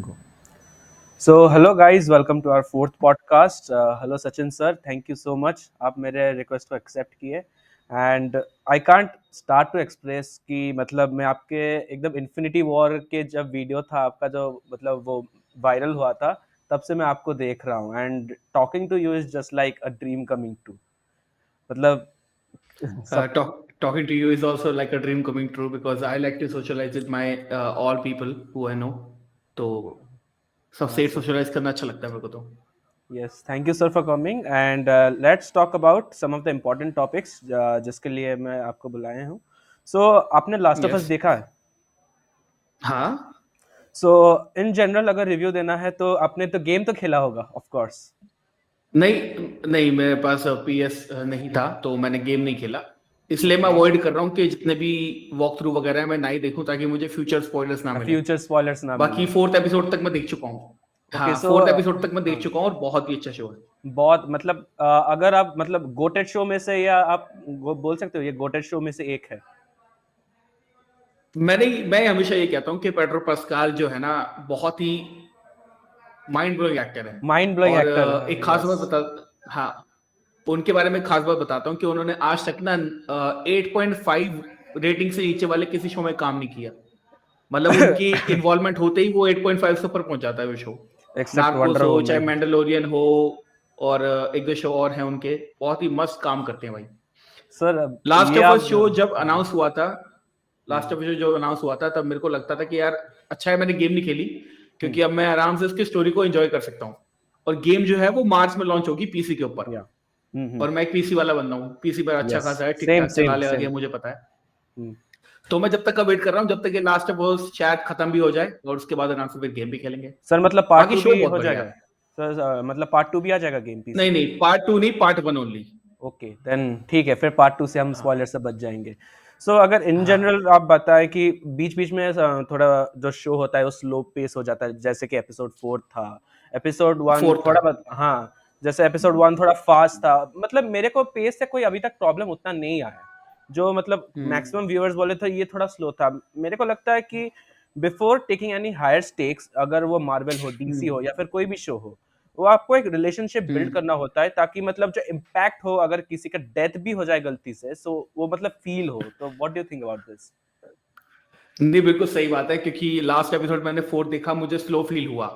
Go. So, hello guys, welcome to our fourth podcast. Hello Sachin sir, thank you so much. आप मेरे request को accept किए and I can't start to express कि मतलब मैं आपके एकदम इन्फिनिटी वॉर के जब वीडियो था आपका जो मतलब वो वायरल हुआ था तब से मैं आपको देख रहा हूँ and talking to you is just like a dream coming true मतलब सब Talking to you is also like a dream coming true because I like to socialize with my all people who I know. तो सबसे sir socialize करना अच्छा लगता है मेरे को तो. Yes, thank you sir for coming and let's talk about some of the important topics जिसके लिए मैं आपको बुलाए हूँ. So आपने लास्ट ऑफ अस Yes. देखा है? हाँ. So in general अगर रिव्यू देना है तो आपने तो गेम तो खेला होगा of course. नहीं नहीं मेरे पास PS नहीं था तो मैंने गेम नहीं खेला. इसलिए मैं Okay. अवॉइड कर रहा हूँ कि जितने भी वॉक थ्रू वगैरह है मैं ना ही देखूं ताकि मुझे फ्यूचर स्पॉयलर्स ना मिले. फ्यूचर स्पॉयलर्स ना बाकी मिले. 4th एपिसोड तक मैं देख चुका हूँ. Okay, हाँ, so 4th एपिसोड तक मैं देख हाँ, चुका हूँ और बहुत ही अच्छा शो है. बहुत मतलब अगर आप मतलब गोटेड शो में से या आप बोल सकते हो ये गोटेड शो में से एक है. मैं हमेशा ये कहता हूँ कि पेड्रो पास्कल जो है ना बहुत ही माइंड ब्लोइंग एक्टर है. माइंड ब्लोइंग और एक्टर एक है. खास यस. बात बता हाँ उनके बारे में एक खास बात बताता हूँ कि उन्होंने आज तक ना 8.5 रेटिंग से नीचे वाले किसी शो में काम नहीं किया. मतलब उनकी इन्वॉल्वमेंट होते ही वो 8.5 से ऊपर पहुंच जाता है वो शो. एक्सेप्ट नार्कोस वंडर हो चाहे वुमन. मैंडलोरियन हो और एक दो शो और हैं उनके बहुत ही मस्त काम करते हैं भाई. सर लास्ट ये ऑफ आप अस शो जब हाँ. अनाउंस हुआ था लास्ट ऑफ अस जो अनाउंस हुआ था तब मेरे को लगता था कि यार अच्छा है मैंने गेम नहीं खेली क्योंकि अब मैं आराम से उसकी स्टोरी को एंजॉय कर सकता हूँ. और गेम जो है वो मार्च में लॉन्च होगी पीसी के ऊपर. या और मैं एक पीसी वाला बंदा हूँ. पीसी पर अच्छा यस खासा है ठीक सेम ठाक चला सेम लेगा सेम. गेम मुझे पता है. तो मैं जब तक का वेट कर रहा हूँ जब तक ये लास्ट ऑफ अस शायद खत्म भी हो जाए और उसके बाद आराम से फिर गेम भी खेलेंगे. सर मतलब पार्ट बाकी टू शो भी बहुत हो बढ़िया जाएगा है. सर मतलब पार्ट टू भी आ जाएगा गेम पीसी नहीं पे. नहीं पार्ट 2 नहीं पार्ट 1 ओनली. ओके देन ठीक है फिर पार्ट टू से हम हाँ स्पॉइलर से बच जाएंगे. सो अगर इन हाँ जनरल आप बताएं कि बीच बीच में थोड़ा जो शो होता है वो स्लो पेस हो जाता है जैसे कि एपिसोड 4 था. एपिसोड 1 4 था. थोड़ा हाँ जैसे एपिसोड 1 थोड़ा फास्ट था मतलब मेरे को पेस से कोई अभी तक प्रॉब्लम उतना नहीं आया जो मतलब मैक्सिमम व्यूअर्स बोले थे ये थोड़ा स्लो था. मेरे को लगता है कि before taking any higher stakes अगर वो मार्वल हो डीसी हो या फिर कोई भी शो हो वो आपको एक रिलेशनशिप बिल्ड करना होता है ताकि मतलब जो इम्पैक्ट हो अगर किसी का डेथ भी हो जाए गलती से सो वो मतलब फील हो. तो what do you think about this? नहीं बिल्कुल सही बात है क्योंकि लास्ट एपिसोड मैंने 4 देखा मुझे स्लो फील हुआ.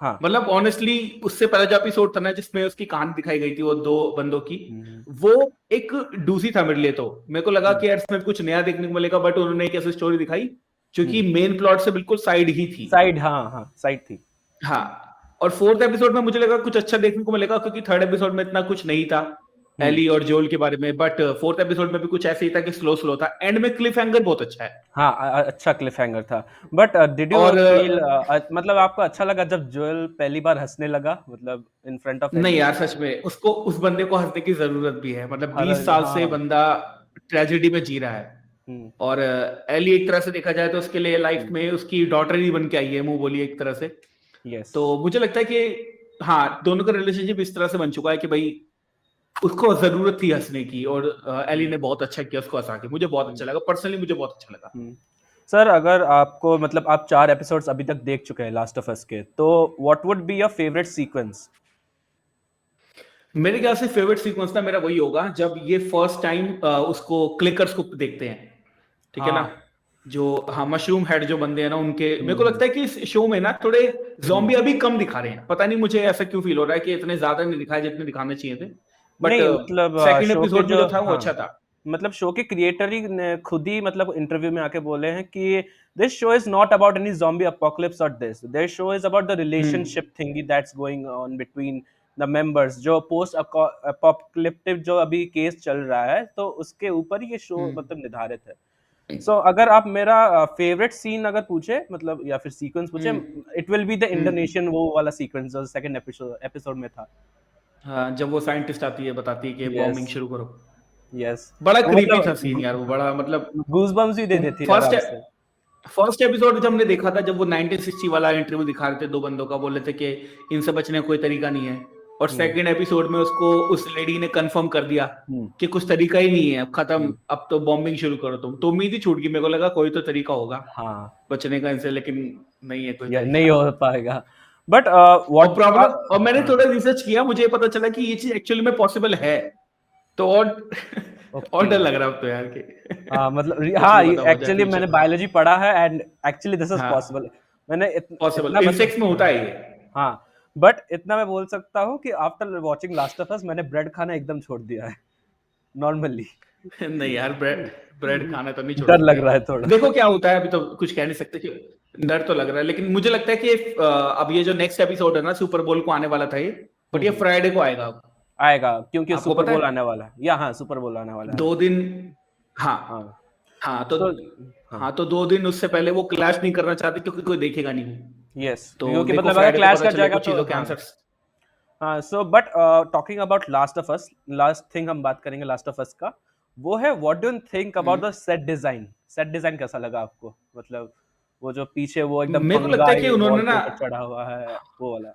हाँ. मतलब ऑनेस्टली उससे पहले जो एपिसोड था ना जिसमें उसकी कहानी दिखाई गई थी वो दो बंदों की हम्म, वो एक डूसी था मेरे लिए. तो मेरे को लगा हम्म, कि यार इसमें कुछ नया देखने को मिलेगा बट उन्होंने एक ऐसी स्टोरी दिखाई जो कि हम्म. मेन प्लॉट से बिल्कुल साइड ही थी. साइड हाँ हाँ साइड थी. हाँ. और 4th एपिसोड में मुझे लगा कुछ अच्छा देखने को मिलेगा क्योंकि 3rd एपिसोड में इतना कुछ नहीं था हम्म. एली और जोल के बारे में. बट 4th एपिसोड में भी कुछ ऐसे ही था कि स्लो स्लो था. एंड में क्लिफ हैंगर बहुत अच्छा है. हाँ अच्छा क्लिफ हैंगर था. बट डिड यू और फील मतलब आपको अच्छा लगा जब जोएल पहली बार हंसने लगा मतलब इन फ्रंट ऑफ नहीं एली? यार सच में उसको उस बंदे को हंसने की जरूरत भी है. मतलब हर 20 साल से हाँ. बंदा ट्रेजेडी में जी रहा है. हम्म, और एली एक तरह से देखा जाए तो उसके लिए लाइफ हम्म. में उसकी डॉटर ही बन के आई है मुंह बोली एक तरह से. यस. तो मुझे लगता है कि हाँ दोनों का रिलेशनशिप इस तरह से बन चुका है कि भाई उसको जरूरत थी हंसने की और एली ने बहुत अच्छा किया उसको हंसा के. मुझे बहुत अच्छा लगा पर्सनली मुझे बहुत अच्छा लगा. सर अगर आपको मतलब आप 4 एपिसोड्स अभी तक देख चुके हैं लास्ट ऑफ अस के तो what would be your favourite sequence? मेरे ख्याल से फेवरेट सीक्वेंस ना मेरा वही होगा जब ये फर्स्ट टाइम उसको क्लिकर्स को देखते हैं. ठीक है ना. हाँ. जो हाँ मशरूम हेड जो बंदे हैं ना उनके मेरे को हम्म, लगता है कि इस शो में ना थोड़े हम्म. जॉम्बी अभी कम दिखा रहे हैं. पता नहीं मुझे ऐसा क्यों फील हो रहा है कि इतने ज्यादा नहीं दिखाए जितने दिखाने चाहिए थे. बट नहीं मतलब सेकंड शो के एपिसोड में जो जो था वो हाँ अच्छा था. मतलब शो के क्रिएटर ही ने खुद ही मतलब इंटरव्यू में आके बोले हैं कि this show is not about any zombie apocalypse और this show is about the hmm relationship thing that's going on between the members जो पोस्ट अपोकलिप्टिव जो अभी केस चल रहा है तो उसके ऊपर ही ये शो हम्म मतलब निर्धारित है. सो अगर आप मेरा फेवरेट सीन अगर पूछे मतलब या फिर सीक्वेंस पूछे hmm it will be the hmm. Indonesian वो वाला सीक्वेंस जो सेकंड एपिसोड में था. हाँ जब वो साइंटिस्ट आती है बताती है कि यस. बॉम्बिंग शुरू करो. यस. बड़ा वो क्रीपी था सीन यार. वो मतलब बड़ा मतलब गूजबम्स भी दे देती है फर्स्ट आराम से. फर्स्ट एपिसोड जब हमने देखा था जब वो 1960 वाला इंटरव्यू दिखा रहे थे दो बंदों का बोल रहे थे कि इनसे बचने का कोई तरीका नहीं है. और सेकंड एपिसोड में उसको उस लेडी ने कंफर्म कर दिया हम्म, कि कुछ तरीका ही नहीं है, अब खत्म, हम्म, अब तो बॉम्बिंग शुरू करो तुम। तो उम्मीद ही छूट गई, मेरे को लगा कोई तो तरीका होगा हाँ, बचने का इनसे, लेकिन नहीं है कोई या नहीं तरीका। हो पाएगा, बट और व्हाट। प्रॉब्लम, और मैंने हाँ, थोड़ा रिसर्च किया, मुझे ये पता चला कि ये चीज एक्चुअली में पॉसिबल है। तो और और ओके। डर लग रहा है अब तो यार कि हाँ मतलब कुछ हाँ, नहीं पता हो जाए एक्चुअली फ्यूचर मैंने में। बायोलॉजी पढ़ा है एंड एक्चुअली दिस इज हाँ, पॉसिबल। मैंने पॉसिबल इतना बता। इंसेक्ट्स में होता हाँ, है ये। हाँ, बट इतना मैं बोल सकता हूँ कि आफ्टर वॉचिंग लास्ट ऑफ अस मैंने ब्रेड खाना एकदम छोड़ दिया है नॉर्मली। नहीं यार, ब्रेड ब्रेड खाना तो नहीं छोड़ डर सकते। लग रहा है थोड़ा। देखो क्या होता है, अभी तो कुछ कह नहीं सकते कि डर तो लग रहा है, लेकिन मुझे लगता है कि अब ये जो नेक्स्ट एपिसोड है ना, सुपर बोल को आने वाला था ये, बट ये फ्राइडे को आएगा अब। आएगा क्योंकि आपको सुपर पता बोल है, आने वाला है, या हाँ सुपर बोल आने वाला है। 2 दिन। हाँ। हाँ, हाँ तो सो हाँ, हाँ तो 2 दिन उससे पहले वो क्लैश नहीं करना चाहते, क्योंकि कोई देखेगा नहीं वो। यस, तो क्योंकि देखो मतलब अगर फ्राइडे को क्लैश पता कर चले जाएगा कुछ तो चीजों के हाँ। आंसर्स। हाँ, so but talking about last of us, last thing हम बात करेंगे लास्ट ऑफ अस का, वो है what do you think about the set design. Set design कैसा लगा आपको, मतलब वो जो पीछे वो एकदम मेरे को लगता है कि फंगाई उन्होंने वॉल के ना, ऊपर चढ़ा हुआ है वो वाला।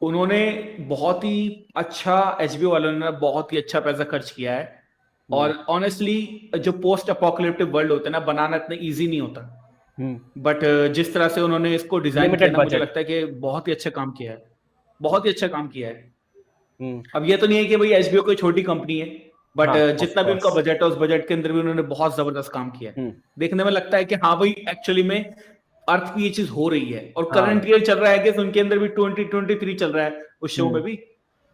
उन्होंने बहुत ही अच्छा, एचबीओ वालों ने बहुत ही अच्छा पैसा खर्च किया है। हम्म, और ऑनेस्टली जो पोस्ट अपोकलिप्टिक वर्ल्ड होता है ना, बनाना इतना इजी नहीं होता। हम्म, बट जिस तरह से उन्होंने इसको डिजाइन किया लिमिटेड ना, मुझे बजट। लगता है कि बहुत ही अच्छा काम किया है। बहुत ही अच्छा काम किया है। हम्म, अब ये तो नहीं है कि भाई एचबीओ कोई छोटी कंपनी है, बट हाँ, ऑफ जितना भी उनका कोर्स। बजट है, उस बजट के अंदर भी उन्होंने बहुत जबरदस्त काम किया है। हम्म, देखने में लगता है कि हाँ भाई, एक्चुअली में अर्थ पे ये चीज हो रही है। और हाँ, करंट ईयर चल रहा है कि उनके अंदर भी 2023 चल रहा है उस शो में भी।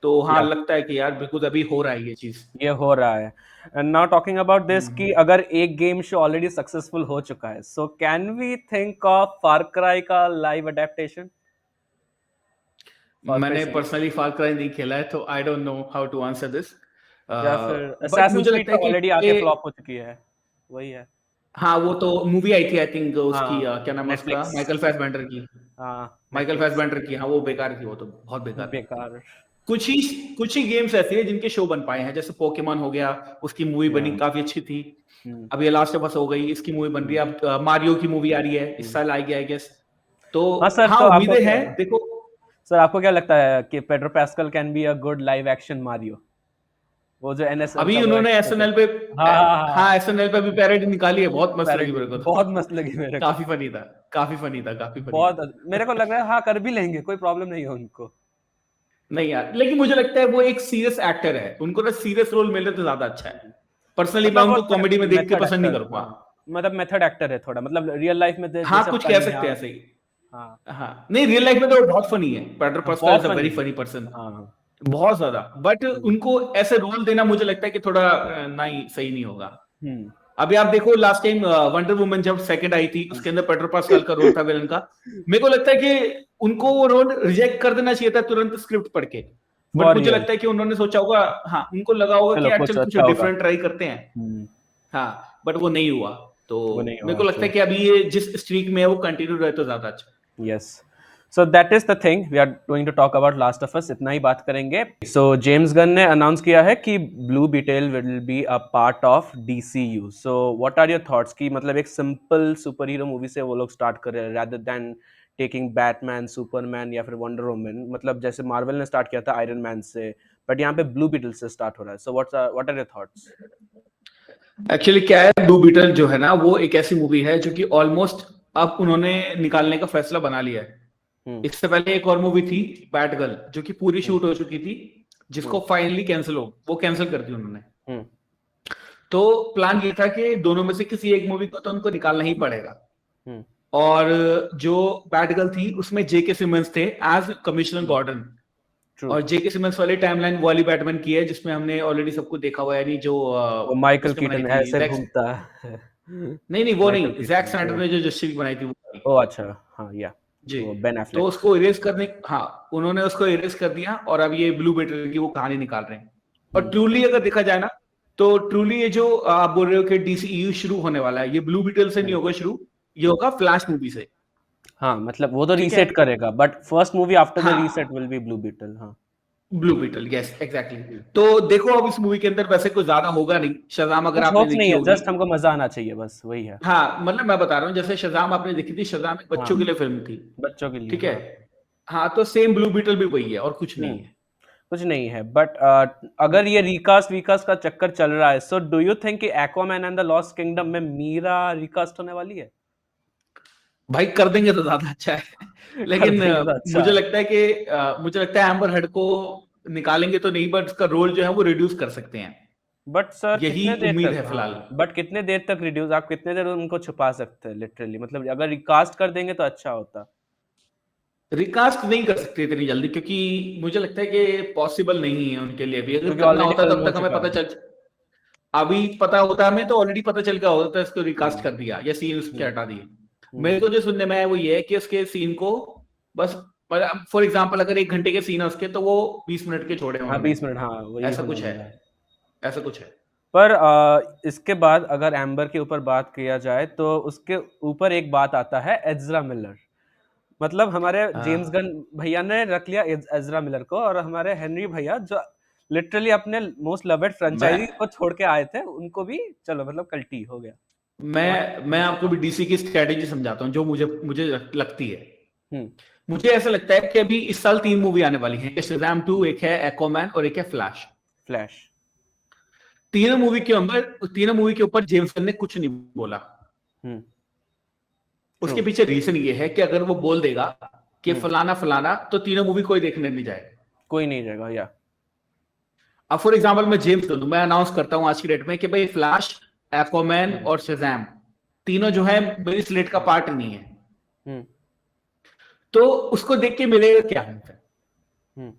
तो हाँ, या लगता है कि यार बिल्कुल अभी हो रहा है ये चीज। ये हो रहा है। And now talking about this कि हम्म। अगर एक गेम शो ऑलरेडी सक्सेसफुल हो चुका है, so can we think of Far Cry का लाइव अडेप्टेशन, फार क्राई मैंने 6, पर्सनली फार क्राई नहीं खेला है, तो I don't know how to answer this. या फिर बट असैसिन्स मुझे क्रीड लगता तो है कि ऑलरेडी आके फ्लॉप हो चुकी है, वही है। हाँ, वो तो मूवी आई थी आई थिंक उसकी, हाँ, क्या नाम है उसका, नेटफ्लिक्स। माइकल फैसबेंडर की। हाँ, माइकल नेटफ्लिक्स। फैसबेंडर की, हाँ वो बेकार थी, वो तो बहुत बेकार थी। बेकार। कुछ ही कुछ ही गेम्स ऐसे हैं जिनके शो बन पाए हैं, जैसे पोकेमॉन हो गया, उसकी मूवी या बनी काफी अच्छी थी। हम्म, अब ये लास्ट ऑफ अस हो गई, इसकी मूवी बन रही है। अब मारियो की मूवी आ रही है इस हम्म। साल, आएगी आई गेस। तो हाँ सर, हाँ, तो आपको उम्मीदें क्या, हैं, देखो। सर आपको क्या लगता है कि Pedro pascal can be a good live action Mario, वो जो एनएसएल अभी का वो उन्होंने एक्टर थे। एसएनएल पे, हाँ, हाँ, हाँ, हाँ एसएनएल पे भी पैरोडी निकाली है, बहुत मस्त लगी पैरोडी मेरे को तो। बहुत मस्त लगी मेरे को। काफी फनी था, काफी फनी था, काफी फनी था। बहुत, मेरे को लग रहा है हाँ कर भी लेंगे, कोई प्रॉब्लम नहीं है उनको। नहीं यार, लेकिन मुझे लगता है वो एक सीरियस एक्टर है, उनको ना सीरियस रोल मिले तो ज्यादा अच्छा है। पर्सनली मैं मतलब वो उनको कॉमेडी में देख के मेथड पसंद नहीं एक्टर, करूंगा। हाँ, मतलब मेथड एक्टर है थोड़ा, मतलब रियल लाइफ में हाँ, जैसे कुछ कह फनी सकते हाँ। हैं ऐसे ही। हाँ, हाँ, नहीं रियल लाइफ में तो वो बहुत फनी है, पेड्रो हाँ, पास्कल बहुत इज अ फनी वेरी है। Funny person. हाँ, बहुत ज्यादा। बट हम्म, उनको ऐसे रोल देना मुझे लगता है कि थोड़ा ना ही सही नहीं होगा। हम्म, अभी आप देखो लास्ट टाइम वंडर वुमन जब सेकंड आई थी, हम्म। उसके अंदर पेड्रो पास्कल का रोल था विलन का। मेरे को लगता है कि उनको वो रोल रिजेक्ट कर देना चाहिए था तुरंत स्क्रिप्ट पढ़ के। बट फॉर मुझे रियल, लगता है कि उन्होंने सोचा होगा, हाँ उनको लगा होगा कि चलो यार कुछ चल कुछ अच्छा होगा। डिफरेंट ट्राई करते हैं। हम्म, हाँ, बट वो नहीं हुआ। तो वो नहीं मेरे होगा, को लगता है ट्रू। कि अभी ये जिस स्ट्रीक में है वो कंटिन्यू रहे तो ज्यादा अच्छा। Yes, so that is the thing we are going to talk about last of us, इतना ही बात करेंगे। सो जेम्स गन ने अनाउंस किया है कि Blue Beetle will be a part of DCU. So what are your thoughts कि मतलब एक सिंपल सुपर हीरो मूवी से वो लोग स्टार्ट कर रहे हैं rather than taking Batman, Superman या फिर वंडर वुमन, मतलब जैसे मार्वल ने स्टार्ट किया था आयरन मैन से, बट यहाँ पे ब्लू बीटल से स्टार्ट हो रहा है। So what are your thoughts. Actually क्या है, ब्लू बीटल जो है ना, वो एक ऐसी मूवी है जो कि ऑलमोस्ट अब उन्होंने निकालने का फैसला बना लिया है। हम्म, इससे पहले एक और मूवी थी, बैट गर्ल, जो कि पूरी हम्म, शूट हो चुकी थी, हम्म, जिसको फाइनली कैंसिल हो, वो कैंसिल कर दी उन्होंने। हम्म, तो प्लान ये था कि दोनों में से किसी एक मूवी को तो उनको निकालना ही पड़ेगा। हम्म, और जो बैट गर्ल थी उसमें जेके सिमंस थे एज कमिश्नर गॉर्डन। ट्रू। और जेके सिमंस वाली टाइमलाइन वाली बैटमैन की है, जिसमें हमने ऑलरेडी सबको देखा हुआ है, यानी जो वो माइकल उसने बनाई कीटन थी ऐसे जैक, घूमता है। नहीं नहीं वो माइकल नहीं, जैक कीटन स्नाइडर वो, ने जो जस्टिस बनाई थी वो वाली। ओ अच्छा, हाँ या जी। वो बेन तो एफ्लेक। उसको इरेज करने, हाँ उन्होंने उसको इरेज कर दिया, और अब ये ब्लू बेटर की वो कहानी निकाल रहे हैं। और हम्म, ट्रूली अगर देखा जाए ना, तो ट्रूली ये जो आप बोल रहे हो कि डीसीयू शुरू होने वाला है, ये ब्लू बीटल से नहीं हम्म। होगा शुरू, ये होगा फ्लैश मूवी से। हाँ मतलब वो तो ठीक है। रीसेट करेगा, but first movie after the reset हाँ, विल बी ब्लू बीटल। हाँ, ब्लू बीटल, यस एग्जैक्टली। तो देखो अब इस मूवी के अंदर वैसे कुछ ज्यादा होगा नहीं, शज़ाम अगर कुछ आपने होप्स नहीं देखी है, होगी। जस्ट हमको मजा आना चाहिए, बस वही है। हाँ मतलब मैं बता रहा हूँ, जैसे शज़ाम आपने देखी थी, शज़ाम एक हाँ, बच्चों के लिए फिल्म थी। बच्चों के लिए, ठीक है। हाँ। हाँ, तो सेम ब्लू बीटल भी वही है और कुछ नहीं हम्म, है। कुछ नहीं है, बट अगर ये रिकास्ट वीकास्ट का चक्कर चल रहा है, सो डू यू थिंक कि Aquaman and the lost kingdom में मीरा रिकास्ट होने वाली है? भाई कर देंगे तो ज्यादा अच्छा है। कर लेकिन देंगे तो अच्छा मुझे है। लगता है कि मुझे लगता है एम्बर हर्ड को निकालेंगे तो नहीं, बट उसका रोल जो है वो रिड्यूस कर सकते हैं। बट सर यही कितने देर उम्मीद तक, है हाँ, फिलहाल। बट कितने देर तक रिड्यूस, आप कितने देर उनको छुपा सकते हैं लिटरली, मतलब अगर रिकास्ट कर देंगे तो अच्छा होता। रिकास्ट नहीं कर सकते इतनी जल्दी, क्योंकि मुझे लगता है कि पॉसिबल नहीं है उनके लिए भी। अगर क्योंकि करना ऑलरेडी होता फिल्म तब हो तक हमें चुका पता है। चल, अभी पता होता हमें तो ऑलरेडी पता चल गया होता, इसको रिकास्ट हम्म कर दिया या सीन उसके हम्म हटा दिए। हम्म। मेरे को जो सुनने में आया वो ये है कि उसके सीन को बस, फॉर एग्जाम्पल अगर 1 घंटे के सीन है उसके, तो वो 20 मिनट के छोड़े हाँ, उन्होंने। 20 मिनट, हाँ वही ऐसा होने कुछ है, वाला है। ऐसा कुछ है। पर इसके बाद अगर एम्बर के ऊपर बात किया जाए तो उसके ऊपर एक बात आता है एज़रा मिलर। मतलब हमारे जेम्स हाँ गन भैया ने रख लिया एज़रा मिलर को, और हमारे हेनरी भैया जो लिटरली अपने मोस्ट लवेड फ्रेंचाइजी मैं को छोड़ के आए थे, उनको भी चलो मतलब कल्टी हो गया। और मैं आपको भी डीसी की स्ट्रेटेजी समझाता हूँ जो मुझे मुझे लगती है। हम्म मुझे ऐसा लगता है कि अभी इस साल 3 मूवी आने वाली हैं, शज़ाम 2, एक है एक्वामैन और एक है फ्लैश। फ्लैश। तीनों मूवी के ऊपर जेम्स गन ने कुछ नहीं बोला। ट्रू। उसके पीछे रीजन ये है कि अगर वो बोल देगा कि हम्म फलाना फलाना, तो तीनों मूवी कोई देखने नहीं जाएगा। कोई नहीं रहेगा या। अब फॉर एग्जाम्पल मैं जेम्स गन, मैं अनाउंस करता हूं आज की डेट में कि भाई फ्लैश, एक्वामैन हम्म और शज़ाम तीनों जो है मेरी स्लेट का पार्ट नहीं है, हम्म तो उसको देख के मिलेगा क्या हमसे? हम्म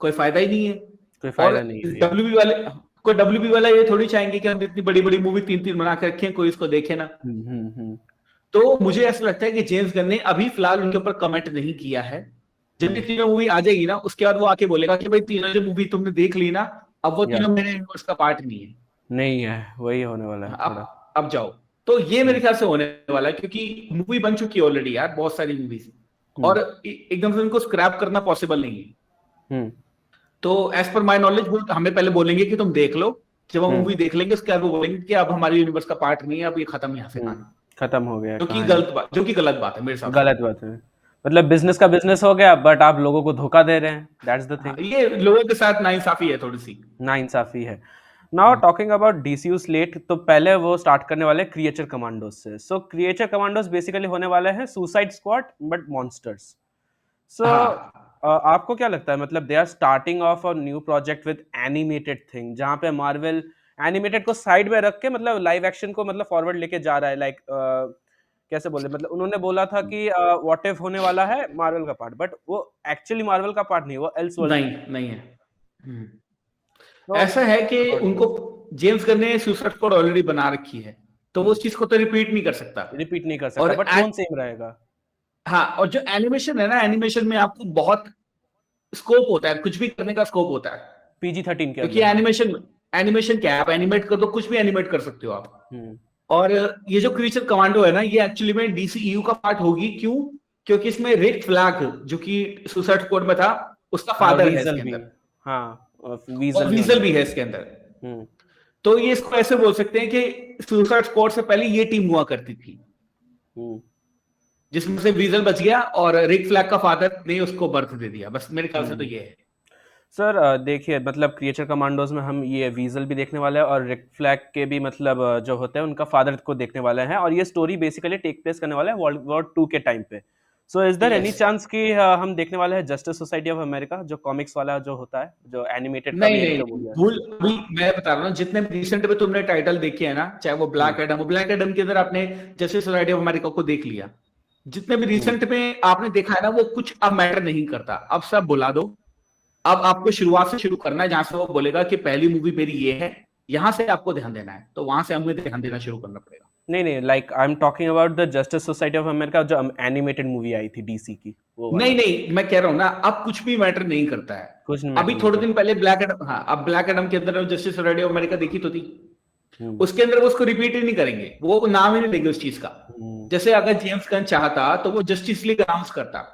कोई फायदा ही नहीं है। कोई और फायदा नहीं है या। डब्ल्यूबी वाले, कोई डब्ल्यूबी वाला ये थोड़ी चाहेंगे कि हम इतनी बड़ी बड़ी मूवी 3 3 बना के रखें, कोई इसको देखे ना। हम्म। तो मुझे ऐसा लगता है कि जेम्स गन ने अभी फिलहाल उनके ऊपर कमेंट नहीं किया है। जब ये हम्म तीनों मूवी आ जाएगी ना, उसके बाद वो आके बोलेगा कि भाई तीनों जो मूवी तुमने देख ली ना, अब वो या तीनों मेरे यूनिवर्स का पार्ट नहीं है। नहीं है, वही होने वाला है थोड़ा। अब जाओ। तो ये मेरे हम्म ख्याल से होने वाला है, क्योंकि मूवी बन चुकी है ऑलरेडी यार, बहुत सारी मूवीज। हम्म और एकदम से उनको स्क्रैप करना पॉसिबल नहीं है। हम्म तो एज पर माई नॉलेज वो हमें पहले बोलेंगे कि तुम देख लो। जब हम हम्म मूवी देख लेंगे उसके बाद वो बोलेंगे कि अब हमारे यूनिवर्स का पार्ट नहीं है, अब ये खत्म यहाँ से कहानी। खत्म हो गया जो कि कहानी। गलत बात, जो कि गलत बात है मेरे हिसाब से। गलत बात है। मतलब बिजनेस का बिजनेस हो गया, बट आप लोगों को धोखा दे रहे हैं, दैट्स द हाँ, थिंग। ये लोगों के साथ नाइंसाफी है थोड़ी सी। नाइंसाफी है। Now talking about DCU slate, तो पहले वो स्टार्ट करने वाले क्रिएचर कमांडोज से। सो क्रिएचर कमांडोज बेसिकली होने वाले हैं suicide squad but monsters. So हाँ आपको क्या लगता है, मतलब they are starting off a new project with animated thing, जहाँ पे मार्वल एनिमेटेड को साइड में रख के मतलब लाइव एक्शन को मतलब फॉरवर्ड लेके जा रहा है, लाइक कैसे बोले, मतलब उन्होंने बोला था कि व्हाट इफ होने वाला है मार्वल का पार्ट, बट वो एक्चुअली मार्वल का पार्ट नहीं, वो एल्स वर्ल्ड नहीं, का। नहीं है। हम्म। तो ऐसा है कि अबाउट उनको जेम्स गन ने सुसाइड स्क्वाड ऑलरेडी बना रखी है, तो वो दिस उस चीज को तो रिपीट नहीं कर सकता। रिपीट नहीं कर सकता, और बट टोन सेम रहेगा। हाँ, और जो एनिमेशन है ना, एनिमेशन में आपको बहुत स्कोप होता है, कुछ भी करने का स्कोप होता है। PG-13 के क्योंकि अंदर, हाँ। एनिमेशन, एनिमेशन क्या है, आप एनिमेट कर दो, कुछ भी एनिमेट कर सकते हो आप। हम्म और ये जो क्रीचर कमांडो है ना, ये एक्चुअली में डीसीईयू का पार्ट होगी। क्यों? क्योंकि इसमें रिक फ्लैग, जो कि सुसाइड स्क्वाड में था, उसका हाँ, फादर है वीजल इसके भी। अंदर। हाँ, और वीजल भी होने वीजल भी वाला है है। इसके अंदर। हम्म तो ये इसको ऐसे बोल सकते हैं कि सुसाइड स्क्वाड से पहले ये टीम हुआ करती थी, हम्म जिसमें से वीजल बच गया और रिक फ्लैग का फादर ने उसको बर्थ दे दिया। बस मेरे ख्याल से तो हम्म। ये है। सर देखिए, मतलब क्रिएचर कमांडोज में हम ये वीजल भी देखने वाले हैं, और रिक फ्लैग के भी मतलब जो होते हैं उनका फादर को देखने वाले हैं, और ये स्टोरी बेसिकली टेक प्लेस करने वाला है वर्ल्ड वॉर 2 के टाइम पे। So is there any yes. Chance कि हम देखने वाले हैं जस्टिस सोसाइटी ऑफ अमेरिका, जो कॉमिक्स वाला जो होता है, जो एनिमेटेड का नहीं भी एक नहीं जो नहीं, मूवी है। भूल, अभी मैं बता रहा हूँ, जितने भी रिसेंट में तुमने टाइटल देखे हैं ना, चाहे वो हम्म ब्लैक एडम हो, ब्लैक एडम के अंदर आपने जस्टिस सोसाइटी ऑफ अमेरिका को देख लिया। जितने भी हम्म रिसेंट में आपने देखा है ना, वो कुछ अब मैटर नहीं करता, अब सब बुला दो। अब आपको शुरुआत से शुरू करना है, जहां से वो बोलेगा कि पहली मूवी मेरी ये है, यहां से आपको ध्यान देना है, तो वहां से हमें ध्यान देना शुरू करना पड़ेगा। नहीं नहीं, like I am talking about the justice Society of America, जो एनिमेटेड मूवी आई थी डीसी की, वो नहीं वाला। नहीं, मैं कह रहा हूं ना, अब कुछ भी मैटर नहीं करता है। कुछ मैटर अभी नहीं थोड़े दिन करता। पहले ब्लैक एडम, हाँ, अब ब्लैक एडम के अंदर जस्टिस सोसाइटी ऑफ अमेरिका देखी तो थी। हम्म उसके अंदर वो उसको रिपीट ही नहीं करेंगे, वो नाम ही नहीं देंगे उस चीज का। हम्म जैसे अगर जेम्स गन चाहता तो वो जस्टिस लीग अनाउंस करता,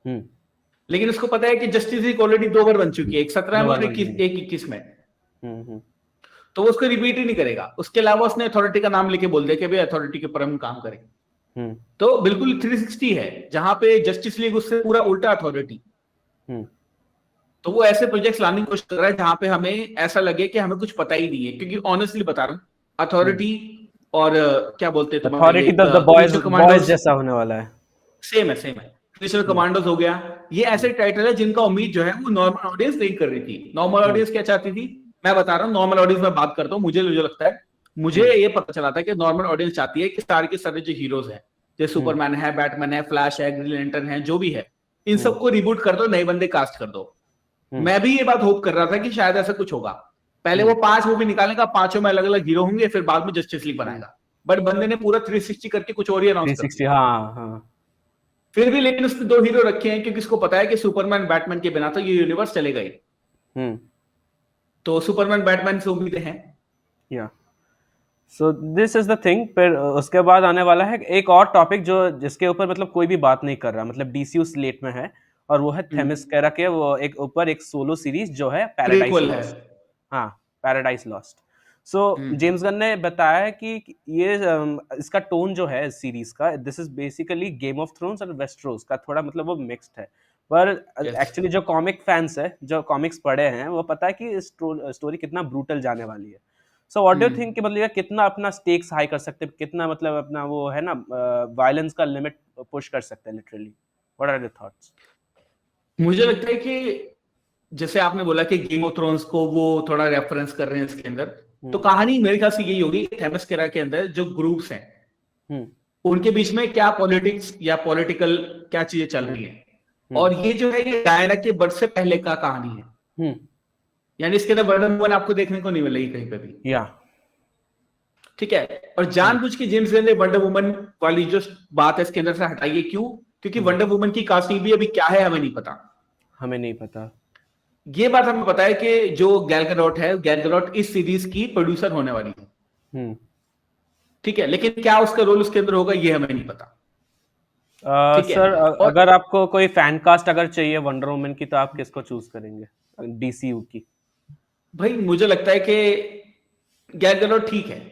हम्म लेकिन उसको पता है कि जस्टिस लीग ऑलरेडी 2 बार बन चुकी है, एक 17 में दो बार और बन चुकी है। 21 में। हम्म। तो वो उसको रिपीट ही नहीं करेगा। उसके अलावा उसने अथॉरिटी का नाम लेके बोल दिया कि भाई अथॉरिटी के ऊपर हम काम करें। हम्म तो बिल्कुल 360 है, जहां पे जस्टिस लीग उससे पूरा उल्टा अथॉरिटी। हम्म तो वो ऐसे प्रोजेक्ट्स लाने की कोशिश कर रहा है जहां पे हमें ऐसा लगे कि हमें कुछ पता ही नहीं है, क्योंकि ऑनेस्टली बता रहा हूँ, अथॉरिटी और क्या बोलते हैं तुम्हारे ये authority the boys crystal boys commandos, जैसा होने वाला है। सेम है। क्रिस्टल हम्म, कमांडोज हो गया, ये हम्म, ऐसे टाइटल है जिनका उम्मीद जो है वो नॉर्मल ऑडियंस नहीं कर रही थी। नॉर्मल हम्म, ऑडियंस क्या चाहती थी, मैं बता रहा हूँ, नॉर्मल ऑडियंस में बात करता हूँ, मुझे जो लगता है, मुझे हम्म, ये पता चला था कि नॉर्मल ऑडियंस चाहती है कि सारे के सारे जो हीरोज हैं, जैसे हम्म, सुपरमैन है, बैटमैन है, फ्लैश है, ग्रीन लैंटर्न है, जो भी है, इन हम्म, सबको रिबूट कर दो, नए बंदे कास्ट कर दो। हम्म, मैं भी ये बात होप कर रहा था कि शायद ऐसा कुछ होगा। पहले वो हम्म, 5 मूवी निकालेगा, पांचों में अलग अलग हीरो होंगे, फिर बाद में जस्टिस लीग हम्म, बनाएगा। बट बंदे ने पूरा 360 करके कुछ और ही अनाउंस कर 360, दिया। हाँ हाँ। फिर भी लेकिन उसने 2 हीरो रखे हैं, क्योंकि उसको पता है कि सुपरमैन बैटमैन के बिना तो ये यूनिवर्स चलेगा ही। हम्म, तो सुपरमैन बैटमैन से उम्मीदें हैं। या so this is the thing. फिर उसके बाद आने वाला है एक और टॉपिक जो जिसके ऊपर मतलब कोई भी बात नहीं कर रहा, मतलब डीसीयू स्लेट में है, और वो है थेमिस्केरा के वो एक ऊपर एक सोलो सीरीज जो है पैराडाइज प्रीक्वल है। लॉस्ट। हाँ, पैराडाइज लॉस्ट। सो हम्म। जेम्स गन ने बताया है कि ये इसका टोन जो है इस सीरीज का, this is basically game of thrones और वेस्टरोस का थोड़ा मतलब वो मिक्स्ड है। पर यस। एक्चुअली जो कॉमिक फैंस है, जो कॉमिक्स पढ़े हैं, वो पता है कि स्टोरी कितना ब्रूटल जाने वाली है। So what do you think कि मतलब ये कितना अपना स्टेक्स हाई कर सकते हैं, कितना मतलब अपना वो है ना वायलेंस का लिमिट पुश कर सकते हैं literally. What are your thoughts? मुझे लगता है कि जैसे आपने बोला कि गेम ऑफ थ्रोन्स को वो थोड़ा रेफरेंस कर रहे हैं इसके अंदर, तो हम्म, कहानी मेरे ख्याल से यही होगी कि थेमस्केरा के अंदर जो ग्रुप्स हैं, हम्म, उनके बीच में क्या पॉलिटिक्स या पॉलिटिकल क्या चीजें चल हम्म, रही हैं। हम्म, और ये जो है ये डायना के बर्थ से पहले का कहानी है। हम्म, यानी इसके अंदर वंडर वुमन आपको देखने को नहीं मिलेगी कहीं पे भी। या ठीक है। और हम्म, जानबूझ के जेम्स गन ने वंडर वुमन वाली जो बात है इसके अंदर से हटाई है, क्यों? क्योंकि हम्म, वंडर वुमन की कास्टिंग भी अभी क्या है हमें नहीं पता। हमें नहीं पता। ये बात हमें पता है कि जो गैल गैडोट है, गैल गैडोट इस सीरीज की प्रोड्यूसर होने वाली है। हम्म। ठीक है, लेकिन क्या उसका रोल उसके अंदर होगा ये हमें नहीं पता। ठीक है। सर, और अगर आपको कोई फैन कास्ट अगर चाहिए वंडर वुमन की, तो आप किसको चूज करेंगे डीसीयू की? भाई मुझे लगता है कि गैल गैडोट ठीक है।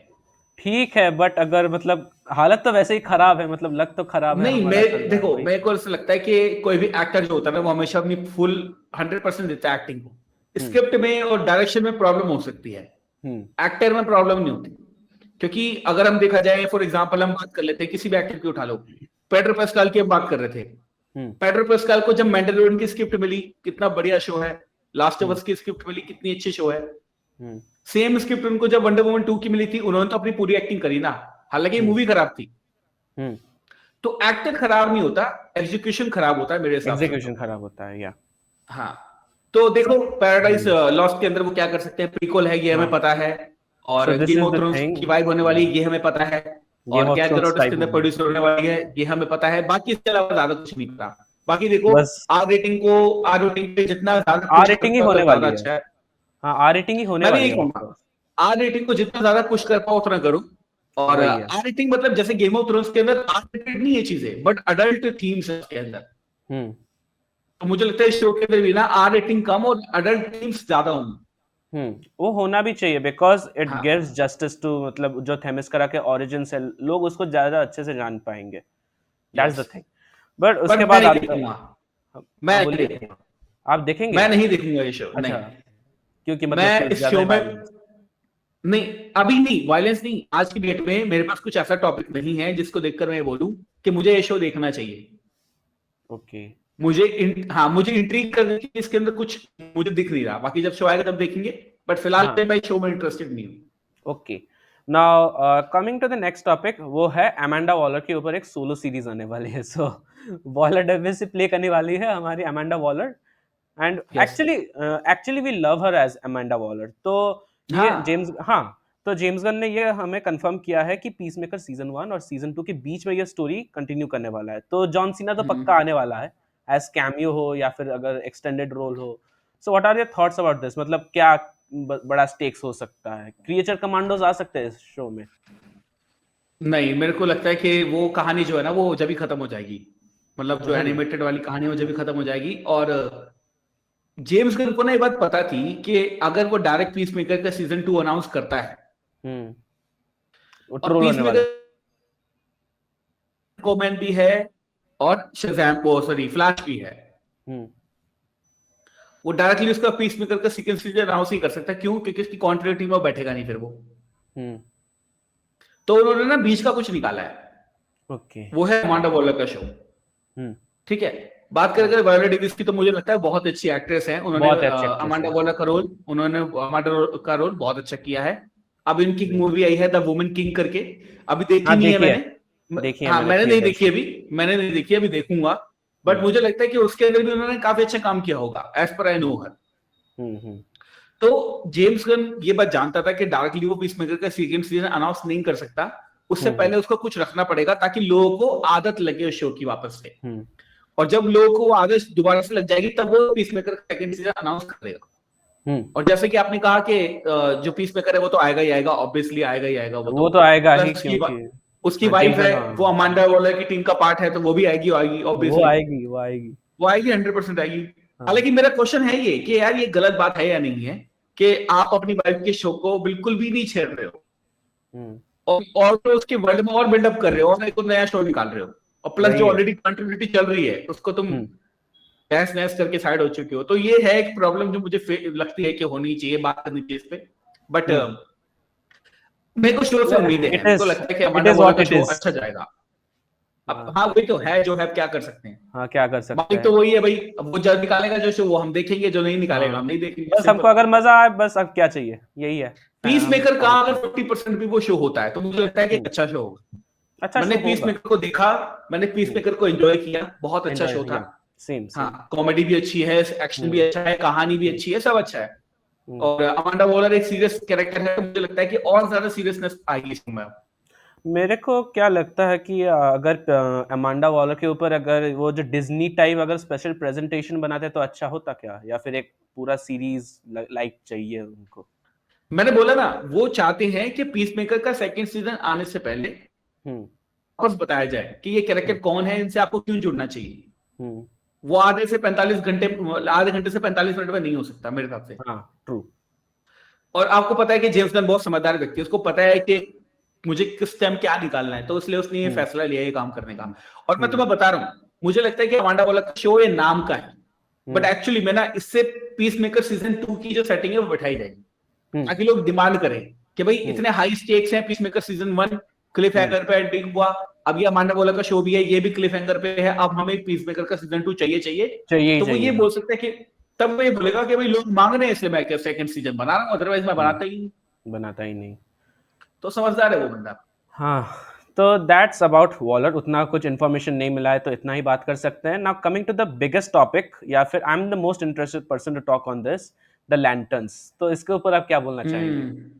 ठीक है, बट अगर मतलब हालत तो वैसे ही खराब है, मतलब लग तो खराब है, नहीं, हमारा चल मैं रहा है देखो, वही। मेरे को ऐसा लगता है कि कोई भी एक्टर जो होता है ना, वो हमेशा अपनी फुल 100% देता है एक्टिंग को। हम्म, स्क्रिप्ट में और डायरेक्शन में प्रॉब्लम हो सकती है, हम्म, एक्टर में प्रॉब्लम नहीं होती। क्योंकि अगर हम देखा जाए, फॉर एग्जांपल हम बात कर लेते हैं किसी भी एक्टर की, उठा लो, पेड्रो पास्कल की हम बात कर रहे थे। हम्म, पेड्रो पास्कल को जब मैंडलorian की स्क्रिप्ट मिली, कितना बढ़िया शो है। लास्ट ऑफ हम्म, अस की स्क्रिप्ट मिली, कितनी अच्छी शो है। हम्म, सेम स्क्रिप्ट उनको जब वंडर वुमन 2 की मिली थी, उन्होंने तो अपनी पूरी एक्टिंग करी ना। हालांकि हम्म, मूवी खराब थी। हम्म। तो एक्टर खराब नहीं होता, एग्जीक्यूशन खराब होता है मेरे हिसाब से तो। एग्जीक्यूशन खराब होता है, या हाँ। तो देखो, पैराडाइज हम्म, लॉस्ट के अंदर वो क्या कर सकते हैं, प्रीक्वल है ये हमें हाँ। पता है। और so this game is of the thrones thing. की वाइब होने वाली या है ये हमें पता है। गेम और ऑफ गैल थ्रोन्स गैडोट इसके टाइप अंदर मूवी। प्रोड्यूसर होने वाली है ये हमें पता है। बाकी इसके अलावा ज्यादा कुछ नहीं पता। बाकी देखो, बस आर रेटिंग पे जितना ज्यादा आर पुश कर रेटिंग ही पाओ होने उतना ज्यादा वाली है। अच्छा है। हाँ, आर रेटिंग ही होने मैं भी वाली यही है कहूंगा, ऑफकोर्स। आर रेटिंग को जितना ज्यादा पुश कर पाओ उतना करो। और वही है। आर रेटिंग मतलब जैसे गेम ऑफ थ्रोन्स के अंदर आर रेटेड नहीं है चीजें, बट अडल्ट थीम्स है उसके अंदर। हम्म, तो मुझे लगता है इस शो के अंदर भी ना आर रेटिंग कम और अडल्ट थीम्स ज्यादा होंगी। वो होना भी चाहिए, बिकॉज इट गिव्स हाँ। जस्टिस टू, मतलब जो थेमिस्करा के ओरिजिन है, लोग उसको ज्यादा अच्छे से जान पाएंगे। That's yes. The thing. But but उसके मैं बाद नहीं आता। देखूंगा। हाँ, मैं नहीं बोलिए। देखूंगा। आप देखेंगे? मैं नहीं देखूंगा ये शो, अच्छा, नहीं। क्योंकि मतलब मैं उसके इस ज्यादा शो में, वायलेंस। नहीं, अभी नहीं, वायलेंस नहीं, आज की डेट में मेरे पास कुछ ऐसा टॉपिक नहीं है जिसको देखकर मैं बोलूं कि मुझे ये शो देखना चाहिए। ओके, हाँ, मुझे इंट्रीग करने के लिए इसके अंदर कुछ मुझे दिख नहीं रहा। बाकी जब शो आएगा तब देखेंगे। बट फिलहाल हाँ, मैं शो में इंटरेस्टेड नहीं हूँ। Okay. Now coming to the next topic, वो है अमांडा वॉलर के ऊपर एक सोलो सीरीज आने वाली है। सो वॉलर डेविस से प्ले करने वाली है हमारी Amanda Waller. And yes. Actually we love her as Amanda Waller. तो ये जेम्स, हाँ। हाँ, तो जेम्स गन ने ये हमें कंफर्म किया है कि पीसमेकर सीजन 1 और सीजन 2 के बीच में ये स्टोरी कंटिन्यू करने वाला है। तो जॉन सीना तो पक्का आने वाला है, एज कैमियो हो या फिर अगर एक्सटेंडेड रोल हो। So what are your thoughts about this? मतलब क्या बड़ा स्टेक्स हो सकता है? क्रिएचर कमांडोज आ सकते हैं इस शो में? नहीं, मेरे को लगता है कि वो कहानी जो है ना वो जब ही खत्म हो जाएगी। मतलब जो वही। एनिमेटेड वाली कहानी है वो जब ही खत्म हो जाएगी। और जेम्स गन को ना ये बात पता थी कि अगर वो डायरेक्ट पीस मेकर का सीजन 2 अनाउंस करता है, हम्म, वो और ट्रोल पीस होने वाला है। मेकर कोमैन भी है, और शज़ैम को, सॉरी, फ्लैश भी है, हम्म, वो डायरेक्टली उसका पीस मेकर का सेकंड सीजन अनाउंस ही कर सकता है। क्यों? क्योंकि उसकी कॉन्ट्रेक्ट में बैठेगा नहीं फिर वो। हम्म। तो उन्होंने ना बीच का कुछ निकाला है, ओके। वो है अमांडा वॉलर का शो। हम्म। ठीक है। बात करें वायोला डेविस की, तो मुझे लगता है बहुत अच्छी एक्ट्रेस है। उन्होंने बहुत अच्छे एक्ट्रेस अमांडा है। वॉलर का रोल, उन्होंने अमांडा का रोल बहुत अच्छा किया है। अब इनकी मूवी आई है द वुमन किंग करके, अभी देखी हाँ नहीं है देखिए, मैंने। देखिए हाँ मैंने मैंने नहीं थिएटर देखी से। अभी, मैंने नहीं देखी अभी, देखूंगा। बट हम्म। मुझे लगता है कि उसके अंदर भी उन्होंने काफी अच्छा काम किया होगा, एज पर आई नो हर। हम्म। तो जेम्स गन ये बात जानता था कि डायरेक्टली वो पीसमेकर का सेकंड सीजन अनाउंस नहीं कर सकता, उससे हम्म। पहले उसको कुछ रखना पड़ेगा ताकि लोगों को आदत लगे उस शो की वापस से। हम्म। और जब लोगों को वो आदत दोबारा से लग जाएगी तब वो पीसमेकर का सेकंड सीजन अनाउंस करेगा। हम्म। और जैसे कि आपने कहा कि जो पीसमेकर है वो तो आएगा ही आएगा, ऑब्वियसली आएगा ही आएगा वो तो। वो तो आएगा ही, प्लस उसकी क्योंकि उसकी हाँ वाइफ जेम्स है, गन, वो हाँ अमांडा वॉलर की टीम का पार्ट है, तो वो भी आएगी आएगी वो ऑब्वियसली। आएगी, वो आएगी। वो आएगी, 100% आएगी। हाँ। हालांकि मेरा क्वेश्चन है ये कि यार ये गलत बात है या नहीं है कि आप अपनी वाइफ के शो को बिल्कुल भी नहीं छेड़ रहे हो, हम्म। और तो उसके वर्ल्ड में और बिल्डअप कर रहे हो, और एक और नया शो निकाल रहे हो, और प्लस वही जो है। ऑलरेडी कंटिन्यूटी चल रही है उसको तुम हम्म। तहस नहस करके साइड हो चुके हो। तो ये है एक प्रॉब्लम जो मुझे लगती है कि होनी चाहिए, बात करनी चाहिए इस पे। बट हम्म। मेरे को शुरू से उम्मीदें हैं, इट मेरे को इज, लगता है कि it Amanda is Waller what का इट शो इज। अच्छा जाएगा। अब हाँ। हाँ वही तो है जो है, क्या कर सकते हैं। हाँ क्या कर सकते बाकी तो हैं। वही है भाई, अब वो जब निकालेगा जो शो वो हम देखेंगे, जो नहीं निकालेगा हाँ हम नहीं देखेंगे, बस हमको सिंपल। अगर मजा आए, बस अब क्या चाहिए, यही है। पीस हम मेकर का फॉलो अगर करें। 50% भी वो शो होता है तो मुझे लगता है कि एक हम्म। अच्छा शो होगा। अच्छा मैंने शो पीस होगा। मेकर को देखा, मैंने पीस हम्म। मेकर को एंजॉय किया, बहुत अच्छा एंजॉय, शो था। या सेम हाँ, सेम। कॉमेडी भी अच्छी है, एक्शन भी हम्म। अच्छा है, कहानी भी हम्म। अच्छी है, सब अच्छा है। हम्म। और अमांडा वॉलर एक सीरियस कैरेक्टर है, तो मुझे लगता है कि और ज्यादा सीरियसनेस आएगी इसमें। मेरे को क्या लगता है कि अगर अमांडा वॉलर के ऊपर अगर वो जो डिज्नी टाइप अगर स्पेशल प्रेजेंटेशन बनाते तो अच्छा होता क्या, या फिर एक पूरा सीरीज लाइक चाहिए उनको। मैंने बोला ना, वो चाहते हैं कि पीस मेकर का सेकंड सीजन आने से पहले हम्म। वापस बताया जाए कि ये कैरेक्टर हम्म। कौन है, इनसे आपको क्यों जुड़ना चाहिए। हम्म। वो आधे घंटे से 45 मिनट में नहीं हो सकता मेरे हिसाब से। हाँ ट्रू। और आपको पता है कि जेम्स गन बहुत समझदार व्यक्ति है, उसको पता है कि मुझे किस टाइम क्या निकालना है, तो इसलिए उसने ये हम्म। फैसला लिया ये काम करने का। और मैं हम्म। तुम्हें बता रहा हूँ, मुझे लगता है कि अमांडा वाला का शो ये नाम का है, बट हम्म। एक्चुअली में ना इससे पीस मेकर सीजन 2 की जो सेटिंग है वो बैठाई जाएगी, हम्म। ताकि लोग डिमांड करें कि भाई हम्म। इतने हाई स्टेक्स हैं, पीस मेकर सीजन 1 क्लिफ हम्म। हैंगर पे एंडिंग हुआ, अब ये अमांडा वाला का शो भी है, ये भी क्लिफ हैंगर पे है, अब हमें पीस मेकर का सीजन 2 चाहिए चाहिए। चाहिए ही तो वो ये चाहिए, हाँ। बोल सकते हैं कि तब वो ये बोलेगा कि भाई लोग मांग रहे हैं इसलिए मैं सेकंड सीजन बना रहा हूँ, अदरवाइज मैं बनाता ही नहीं। बनाता ही नहीं। तो समझदार है वो बंदा। हाँ। तो दैट्स अबाउट वॉलर, उतना कुछ इन्फॉर्मेशन नहीं मिला है तो इतना ही बात कर सकते हैं। Now coming to the biggest topic, या फिर I am the most interested person to talk on this, the Lanterns. तो इसके ऊपर आप क्या बोलना चाहेंगे। हम्म।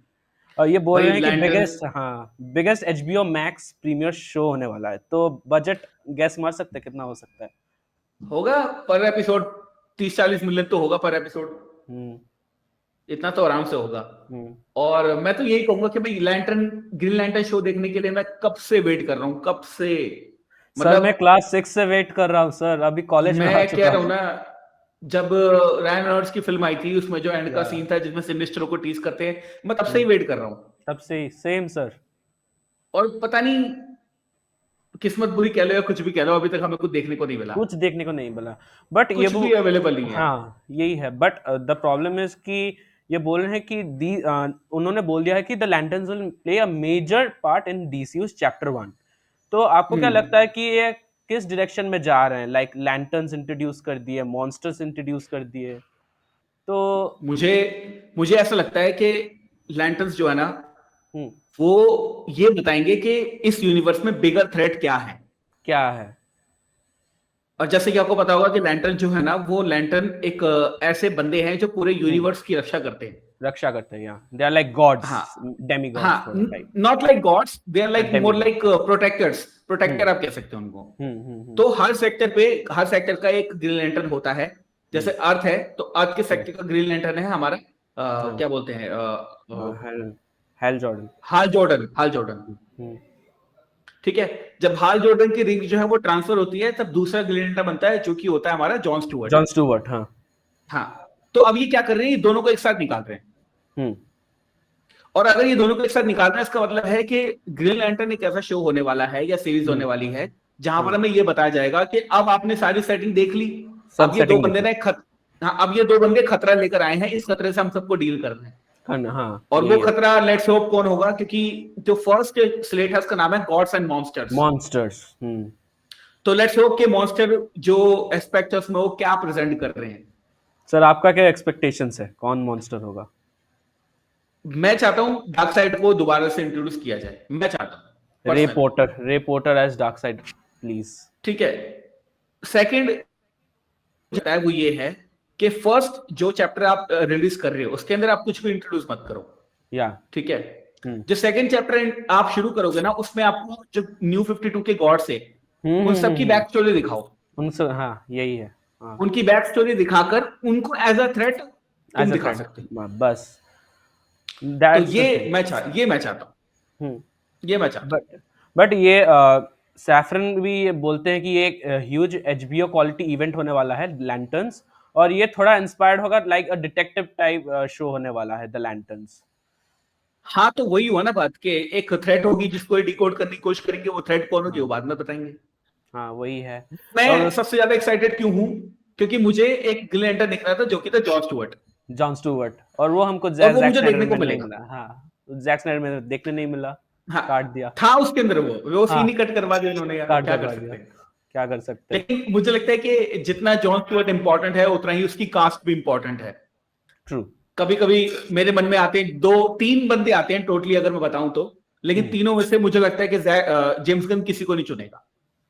और ये बोल भाई रहे हैं कि लैंटर्न्स बिगेस्ट, हाँ biggest HBO Max premiere show होने वाला है, तो बजट गैस मार सकते हैं कितना हो सकता है। होगा पर एपिसोड 30-40 मिलियन तो होगा पर एपिसोड, हम्म। इतना तो आराम से होगा। हम्म। और मैं तो यही कहूंगा कि भाई लैंटर्न, ग्रीन लैंटर्न शो देखने के लिए मैं कब से वेट कर रहा हूँ, कब से। सर मैं मतलब क्लास 6 से वेट कर रहा हूँ सर, अभी कॉलेज में आ मैं कह चुका रहा हूँ हूँ। ना, जब रायन रेनॉल्ड्स की फिल्म आई थी उसमें जो एंड का या सीन था जिसमें सिनिस्टरो को टीज करते हैं, मैं तब से ही वेट कर रहा हूँ। तब से ही सेम सर। और पता नहीं किस्मत बुरी कह लो या कुछ भी कह लो, अभी तक हमें कुछ देखने को नहीं मिला, कुछ देखने को नहीं मिला, बट ये कुछ वो, भी अवेलेबल नहीं है। हाँ यही है। बट द प्रॉब्लम इज कि ये बोल रहे हैं कि उन्होंने बोल दिया है कि the lanterns will play a major part in DCU's chapter 1। तो आपको क्या लगता है हम्म। कि ये किस डायरेक्शन में जा रहे हैं, लाइक लैंटर्न्स इंट्रोड्यूस कर दिए, मॉन्स्टर्स इंट्रोड्यूस कर दिए, तो मुझे मुझे ऐसा लगता है कि लैंटर्न्स जो है ना, हम्म, वो ये बताएंगे कि इस यूनिवर्स में बिगर थ्रेट क्या है। क्या है। और जैसे कि आपको पता होगा कि लैंटर्न जो है ना, वो लैंटर्न एक ऐसे बंदे हैं जो पूरे हम्म, यूनिवर्स की रक्षा करते हैं। रक्षा करते हैं, या दे आर लाइक गॉड्स, हाँ डेमी गॉड्स हाँ, थोड़ा type. Not like gods, they are like demi more god. Like protectors, hmm. Protector आप कह सकते हैं उनको। हम्म। तो हर सेक्टर का एक ग्रीन लैंटर्न होता है। हम्म। जैसे अर्थ है तो अर्थ के हम्म। सेक्टर का ग्रीन लैंटर्न है हमारा हाँ। क्या बोलते हैं हेल, हेल जॉर्डन। हाल जॉर्डन, हाल जॉर्डन। हम्म। ठीक है। जब हाल जॉर्डन की रिंग जो है वो ट्रांसफर होती है, तब दूसरा ग्रीन लैंटर्न बनता है जो कि होता है हमारा जॉन स्टुअर्ट। जॉन स्टुअर्ट, हाँ। हाँ। तो अब ये क्या कर रहे हैं, ये दोनों को एक साथ निकाल रहे हैं। हम्म। और अगर ये दोनों को एक साथ निकालना है, इसका मतलब है कि ग्रीन लैंटर्न एक ऐसा शो होने वाला है या सीरीज होने हम्म। वाली है जहां पर हम्म। हमें ये बताया जाएगा कि अब आपने सारी सेटिंग देख ली, सब अब ये दो सेटिंग बंदे देखी। ना एक खत हाँ, अब ये दो बंदे खतरा लेकर आए हैं, इस खतरे से हम सबको डील करना है। हाँ और वो यही है। खतरा लेट्स होप कौन होगा, क्योंकि जो फर्स्ट स्लेट है उसका नाम है गॉड्स एंड मॉन्स्टर्स। मॉन्स्टर्स। तो लेट्स होप के मॉन्स्टर जो एस्पेक्ट है उसमें वो क्या प्रेजेंट कर रहे हैं। सर आपका क्या एक्सपेक्टेशंस है, कौन मॉन्स्टर होगा? मैं चाहता हूं डार्क साइड को दोबारा से इंट्रोड्यूस किया जाए, मैं चाहता हूं personally. Ray Porter as Darkseid please. ठीक है। सेकंड है वो ये है कि फर्स्ट जो चैप्टर आप रिलीज कर रहे हो उसके अंदर आप कुछ भी इंट्रोड्यूस मत करो। या ठीक है। जो सेकंड चैप्टर आप शुरू करोगे ना उसमें आपको जो न्यू 52 के गॉड से उन सबकी बैक स्टोरी दिखाओ। उनसे, हाँ यही है। हाँ उनकी बैक स्टोरी दिखाकर उनको एज अ थ्रेट तुम एज अ दिखा थ्रेट, सकते हो। बस तो दैट्स द थिंग। ये मैं चाहता हूं, ये मैं चाहता हूं। बट ये सैफरन भी ये बोलते हैं कि ये एक ह्यूज एचबीओ क्वालिटी इवेंट होने वाला है लैंटर्न्स, और ये थोड़ा इंस्पायर्ड होगा, लाइक अ डिटेक्टिव टाइप शो होने वाला है द लैंटर्न्स। हाँ, तो वही हुआ ना बात के एक थ्रेट होगी जिसको डिकोड करने की कोशिश करेंगे, वो थ्रेट कौन होगी वो हाँ बाद में बताएंगे। हाँ वही है। मैं और सबसे ज्यादा एक्साइटेड क्यों हूं, क्योंकि मुझे एक ग्लेन लैंटर्न दिख रहा था जो कि था जॉर्ज स्टुअर्ट, जॉन स्टूवर्ट, और वो हमको और वो जैक मुझे स्नाइडर देखने को में नहीं मिलेगा। मिला। हाँ जैक स्नाइडर में देखने नहीं मिला, हाँ, काट दिया। था उसके अंदर वो हाँ सीन ही कट करवा दिया उन्होंने, यार काट क्या कर करवा दिया, सकते हैं। क्या कर सकते हैं। लेकिन मुझे लगता है कि जितना जॉन स्टुअर्ट इंपॉर्टेंट है उतना ही उसकी कास्ट भी इंपॉर्टेंट है। ट्रू। कभी कभी मेरे मन में आते हैं दो तीन बंदे आते हैं टोटली अगर मैं बताऊं तो, लेकिन तीनों में से मुझे लगता है कि जेम्स गन किसी को नहीं चुनेगा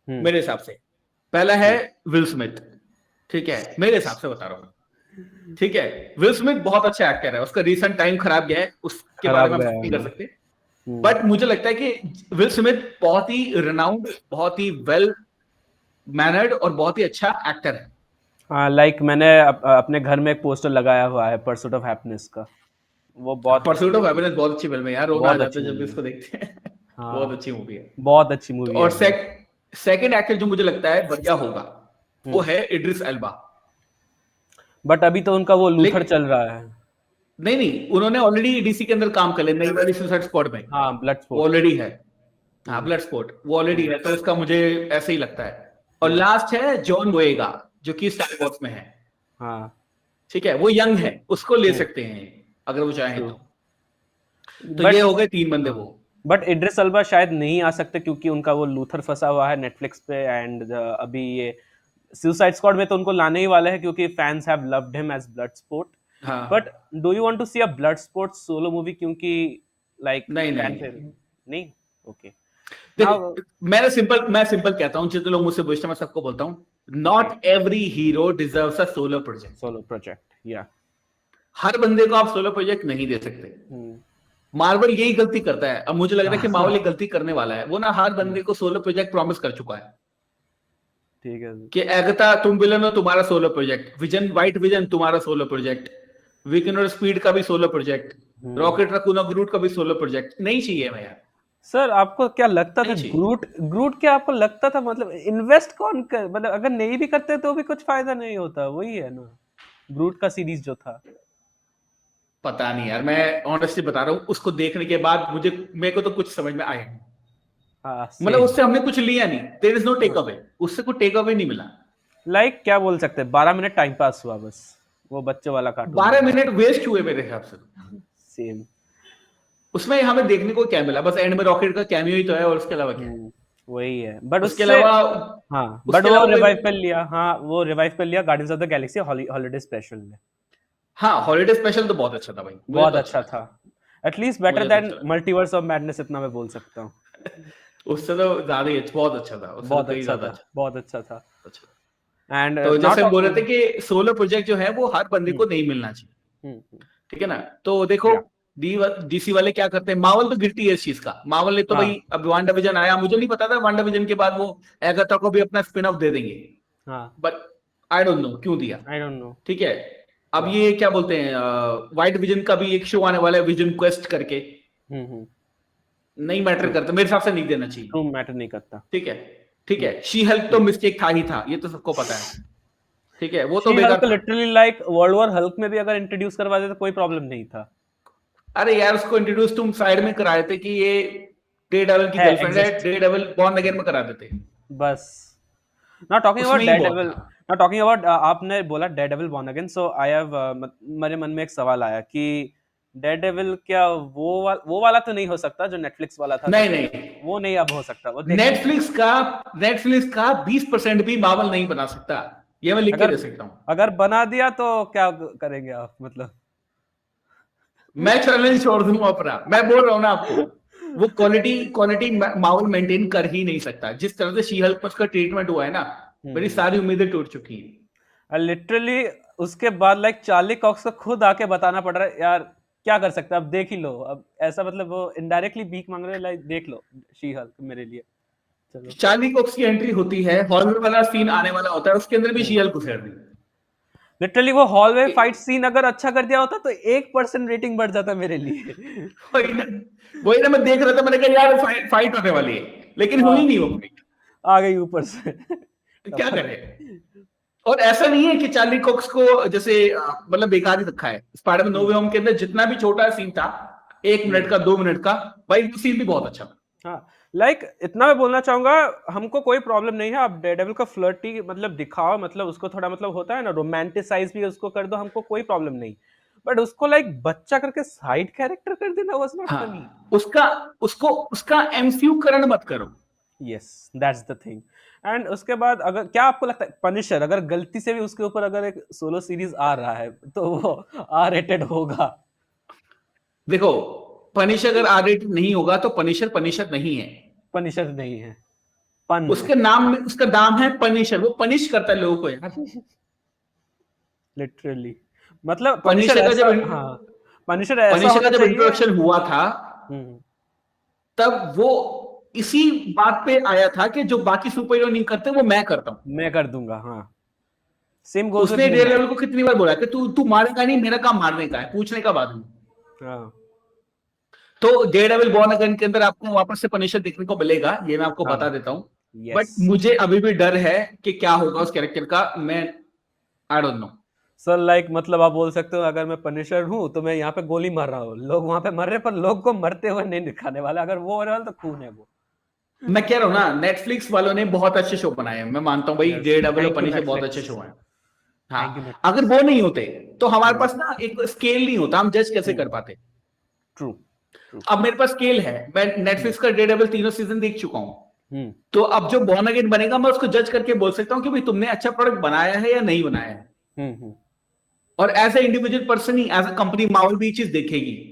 मेरे हिसाब से। पहला है विल स्मिथ, ठीक है, मेरे हिसाब से बता रहा हूं। ठीक है, विल स्मिथ बहुत अच्छा एक्टर है, उसका रिसेंट टाइम खराब गया है, उसके बारे में खराब हम गया नहीं कर है। सकते। बट मुझे लगता है कि विल स्मिथ बहुत ही रिनाउंड, बहुत ही वेल मैनर्ड और बहुत ही अच्छा एक्टर है। हाँ लाइक मैंने अपने घर में एक पोस्टर लगाया हुआ है परसूट ऑफ हैप्पीनेस का, वो बहुत परसूट ऑफ हैप्पीनेस बहुत अच्छी फिल्म है यार, रोना आ बहुत जाता अच्छी है जब भी मूवी है। इसको देखते हैं। बहुत हाँ अच्छी मूवी है। बहुत अच्छी तो मूवी है और वो। सेकंड एक्टर जो मुझे लगता है बढ़िया होगा वो है इड्रिस एल्बा। बट अभी तो उनका वो लूथर लेकिन चल रहा है। नहीं नहीं, उन्होंने ऑलरेडी डीसी के अंदर काम कर लिया नई वाली सुसाइड स्क्वाड में, हाँ ब्लड वो स्पोर्ट। ऑलरेडी है। हाँ, ब्लड स्पोर्ट वो ऑलरेडी है, तो उसका मुझे ऐसे ही लगता है। और लास्ट है जॉन बोएगा जो कि स्टार वॉर्स में है। हाँ ठीक है, वो यंग है, उसको ले सकते हैं अगर वो चाहें ट्रू। तो बट ये हो गए तीन बंदे वो। बट इड्रिस अल्बा शायद नहीं आ सकते क्योंकि उनका वो लूथर फंसा हुआ है नेटफ्लिक्स पे, एंड अभी ये सुसाइड स्क्वाड में तो उनको लाने ही वाले हैं क्योंकि fans have loved him as blood sport. But हाँ, do you want to see a blood sport solo movie, क्योंकि लाइक नहीं फैन नहीं फेवरेट? नहीं। Okay now. देखो, मैं सिंपल कहता हूँ, जितने लोग मुझसे पूछते हैं मैं सबको बोलता हूँ, okay not every hero deserves a solo project. Solo project या। हर बंदे को आप सोलो प्रोजेक्ट नहीं दे सकते। मार्वल यही गलती करता है, अब मुझे लग रहा है कि मार्वल ये गलती करने वाला है, वो ना हर बंदे को सोलो प्रोजेक्ट प्रॉमिस कर चुका है ठीक है। कि एगता तुम विलन हो, तुम्हारा solo project, vision white vision तुम्हारा सोलो प्रोजेक्ट, वीकेंड और स्पीड का भी सोलो प्रोजेक्ट, रॉकेट रकून और ग्रूट का भी सोलो प्रोजेक्ट। नहीं चाहिए मैं यार, सर आपको क्या लगता था नहीं चाहिए। ग्रूट ग्रूट क्या आपको लगता था, मतलब इन्वेस्ट कौन कर, मतलब अगर नहीं भी करते तो भी कुछ फायदा नहीं होता, वही है ना ग्रूट का सीरीज जो था। पता नहीं यार, मैं ऑनेस्टली बता रहा हूँ, उसको देखने के बाद मेरे को तो कुछ समझ में आया नहीं। हाँ मतलब सेम। उससे हमने कुछ लिया नहीं, there is no take away, उससे कोई टेक अवे नहीं मिला। लाइक क्या बोल सकते हैं, 12 मिनट टाइम पास हुआ बस, वो बच्चों वाला कार्टून 12 मिनट वेस्ट हुए मेरे हिसाब से। सेम। उसमें हमें देखने को क्या मिला, बस एंड में रॉकेट का कैमियो ही तो है, और उसके अलावा क्या है? वही है बट उसके उससे। अलावा हाँ बट उसके वो अलावा कोई, रिवाइव कर लिया, हाँ वो रिवाइव कर लिया guardians of the Galaxy holiday special में। हाँ, हॉलीडे स्पेशल तो बहुत अच्छा था भाई, मुझे बहुत तो अच्छा अच्छा लगा। था। एटलीस्ट बेटर मुझे तो देन अच्छा लगा, मल्टीवर्स ऑफ मैडनेस, इतना मैं बोल सकता हूँ। उससे तो ज्यादा ही बहुत अच्छा था, उससे तो बहुत कहीं अच्छा ज्यादा था, अच्छा बहुत अच्छा था। अच्छा। एंड तो नॉट जैसे हम बोल रहे थे कि सोलो प्रोजेक्ट जो है वो हर बंदे को नहीं मिलना चाहिए। हम्म। ठीक है ना, तो देखो या डीसी वाले क्या करते हैं, मार्वल तो गिल्टी है इस चीज का। मार्वल ने तो भाई, हाँ अब वांडा विजन आया, मुझे नहीं पता था वांडा विजन के बाद वो एगाथा को भी अपना स्पिन ऑफ दे देंगे, हाँ बट आई डोंट नो क्यों दिया। आई डोंट नो। ठीक है, अब या ये क्या बोलते हैं, व्हाइट विजन का भी एक शो आने वाला है विजन क्वेस्ट करके, नहीं मैटर ट्रू। करता मेरे हिसाब से, नहीं देना चाहिए। ट्रू मैटर नहीं करता। ठीक है, ठीक है, शी हेल्प तो मिस्टेक था ही था, ये तो सबको पता है। ठीक है, वो तो शी बेकार हल्क था। Literally like world war Hulk में भी अगर इंट्रोड्यूस करवा दे तो कोई प्रॉब्लम नहीं था। अरे यार, उसको इंट्रोड्यूस तुम साइड में कराए थे कि ये डे डेविल की है गर्लफ्रेंड है, exist day devil born again में करा देते, बस। नॉट टॉकिंग अबाउट उसमें ही डेयर बहुत डेविल, था। नाउ टॉकिंग अबाउट आपने बोला Daredevil born again, so I have मेरे मन में एक सवाल आया कि डेयरडेविल क्या वो वाला तो नहीं हो सकता जो नेटफ्लिक्स वाला था नहीं तब? नहीं, वो नहीं अब हो सकता, वो देख नहीं सकता। नेटफ्लिक्स का नेटफ्लिक्स का 20% भी मार्वल नहीं बना सकता, ये मैं लिख के अगर दे सकता हूं। अगर बना दिया तो क्या करेंगे आप मतलब? मैं चैलेंज छोड़ दूंगा अपना, मैं बोल रहा हूं ना आपको, वो क्वालिटी क्वालिटी माहौल मेंटेन कर ही नहीं सकता। जिस तरह से शी हल्क पर उसका ट्रीटमेंट हुआ है ना, मेरी हम्म। सारी उम्मीदें टूट चुकी हैं। लिटरली उसके बाद लाइक चार्ली कॉक्स को खुद आके बताना पड़ रहा है यार, क्या कर सकते हैं अब, देख ही लो अब, ऐसा मतलब वो इनडायरेक्टली भीख मांग रहे हैं, लाइक देख लो शी हल्क मेरे लिए। चलो। चार्ली कॉक्स की एंट्री होती है, हॉलवे वाला सीन आने वाला होता है, उसके अंदर भी शी हम्म। हल्क उसेड़ दी। लिटरली वो हॉलवे फाइट सीन अगर अच्छा कर दिया होता तो 1% रेटिंग बढ़ जाता मेरे लिए। वही ना, वही ना, मैं देख रहा था, मैंने कहा यार फाइट होने वाली है, लेकिन हुई हाँ, नहीं वो फाइट। आ गई ऊपर से। क्या तब करे। और ऐसा नहीं है कि चार्ली कॉक्स को जैसे मतलब बेकार ही रखा है। स्पाइडरमैन नो वे होम के अंदर जितना भी छोटा सीन था, 1 मिनट हम्म। का 2 मिनट का, भाई वो सीन भी बहुत अच्छा था। हाँ, लाइक इतना मैं बोलना चाहूंगा, हमको कोई प्रॉब्लम नहीं है, आप डेयरडेविल का फ्लर्टी मतलब दिखाओ, मतलब उसको थोड़ा मतलब होता है ना रोमांटिसाइज भी उसको कर दो, हमको कोई प्रॉब्लम नहीं। बट उसको लाइक बच्चा करके साइड कैरेक्टर कर देना वाज नॉट फनी। हाँ, उसका उसको उसका एमसीयू करण मत करो। Yes, that's the thing. And उसके बाद अगर क्या आपको लगता है पनिशर अगर गलती से भी उसके ऊपर अगर एक सोलो सीरीज आ रहा है तो वो आर रेटेड होगा? देखो, पनिशर अगर आर रेटेड नहीं होगा तो पनिशर पनिशर नहीं है। पनिशर नहीं है, पन है। उसके नाम में उसका नाम है पनिशर, वो पनिश करता है लोगों को यार। लिटरली मतलब पनिशर पनिशर का ऐसा, जब हाँ, पनिशर ऐसा पनिशर का होना जब चाहिए। इंट्रोडक्शन हुआ था, हम्म। तब वो इसी बात पे आया था कि जो बाकी सुपर हीरो नहीं करते वो मैं करता हूं। मैं कर दूंगा, हाँ। सेम गोज विद उसने मून डेयर नाइट। लेवल को कितनी बार बोला कि तू तू मारेगा नहीं, मेरा काम मारने का है, पूछने का बाद में। हाँ। तो डेयर डेविल बॉर्न अगेन के अंदर आपको वापस से पनिशर देखने को मिलेगा, ये मैं आपको हाँ। बता देता हूं। यस। बट मुझे अभी भी डर है कि क्या होगा उस कैरेक्टर का, मैं आई डोंट नो। सर लाइक मतलब आप बोल सकते हो अगर मैं पनिशर हूँ तो मैं यहाँ पे गोली मार रहा हूँ, लोग वहां पे मर रहे, पर लोग को मरते हुए नहीं दिखाने वाला, अगर वो हो रहा है तो खून है वो। मैं कह रहा हूं ना, नेटफ्लिक्स वालों ने बहुत अच्छे शो बनाए हैं, मैं मानता हूं भाई, यस, डेयर डेविल और थैंक यू पनिशर बहुत अच्छे नेटफ्लिक्स। शो हैं। थैंक यू हाँ, अगर नेटफ्लिक्स। वो नहीं होते तो हमारे पास ना एक स्केल नहीं होता, हम जज कैसे कर पाते। ट्रू। ट्रू। अब मेरे पास स्केल है, मैं हम्म। नेटफ्लिक्स का डेयर डेविल तीनों सीजन देख चुका हूं। हम्म। तो अब जो बॉर्न अगेन बनेगा, मैं उसको जज करके बोल सकता हूँ कि भाई तुमने अच्छा प्रोडक्ट बनाया है या नहीं बनाया है। हम्म। और एज ए इंडिविजुअल पर्सन ही, एज अ कंपनी, माहौल भी ये चीज देखेगी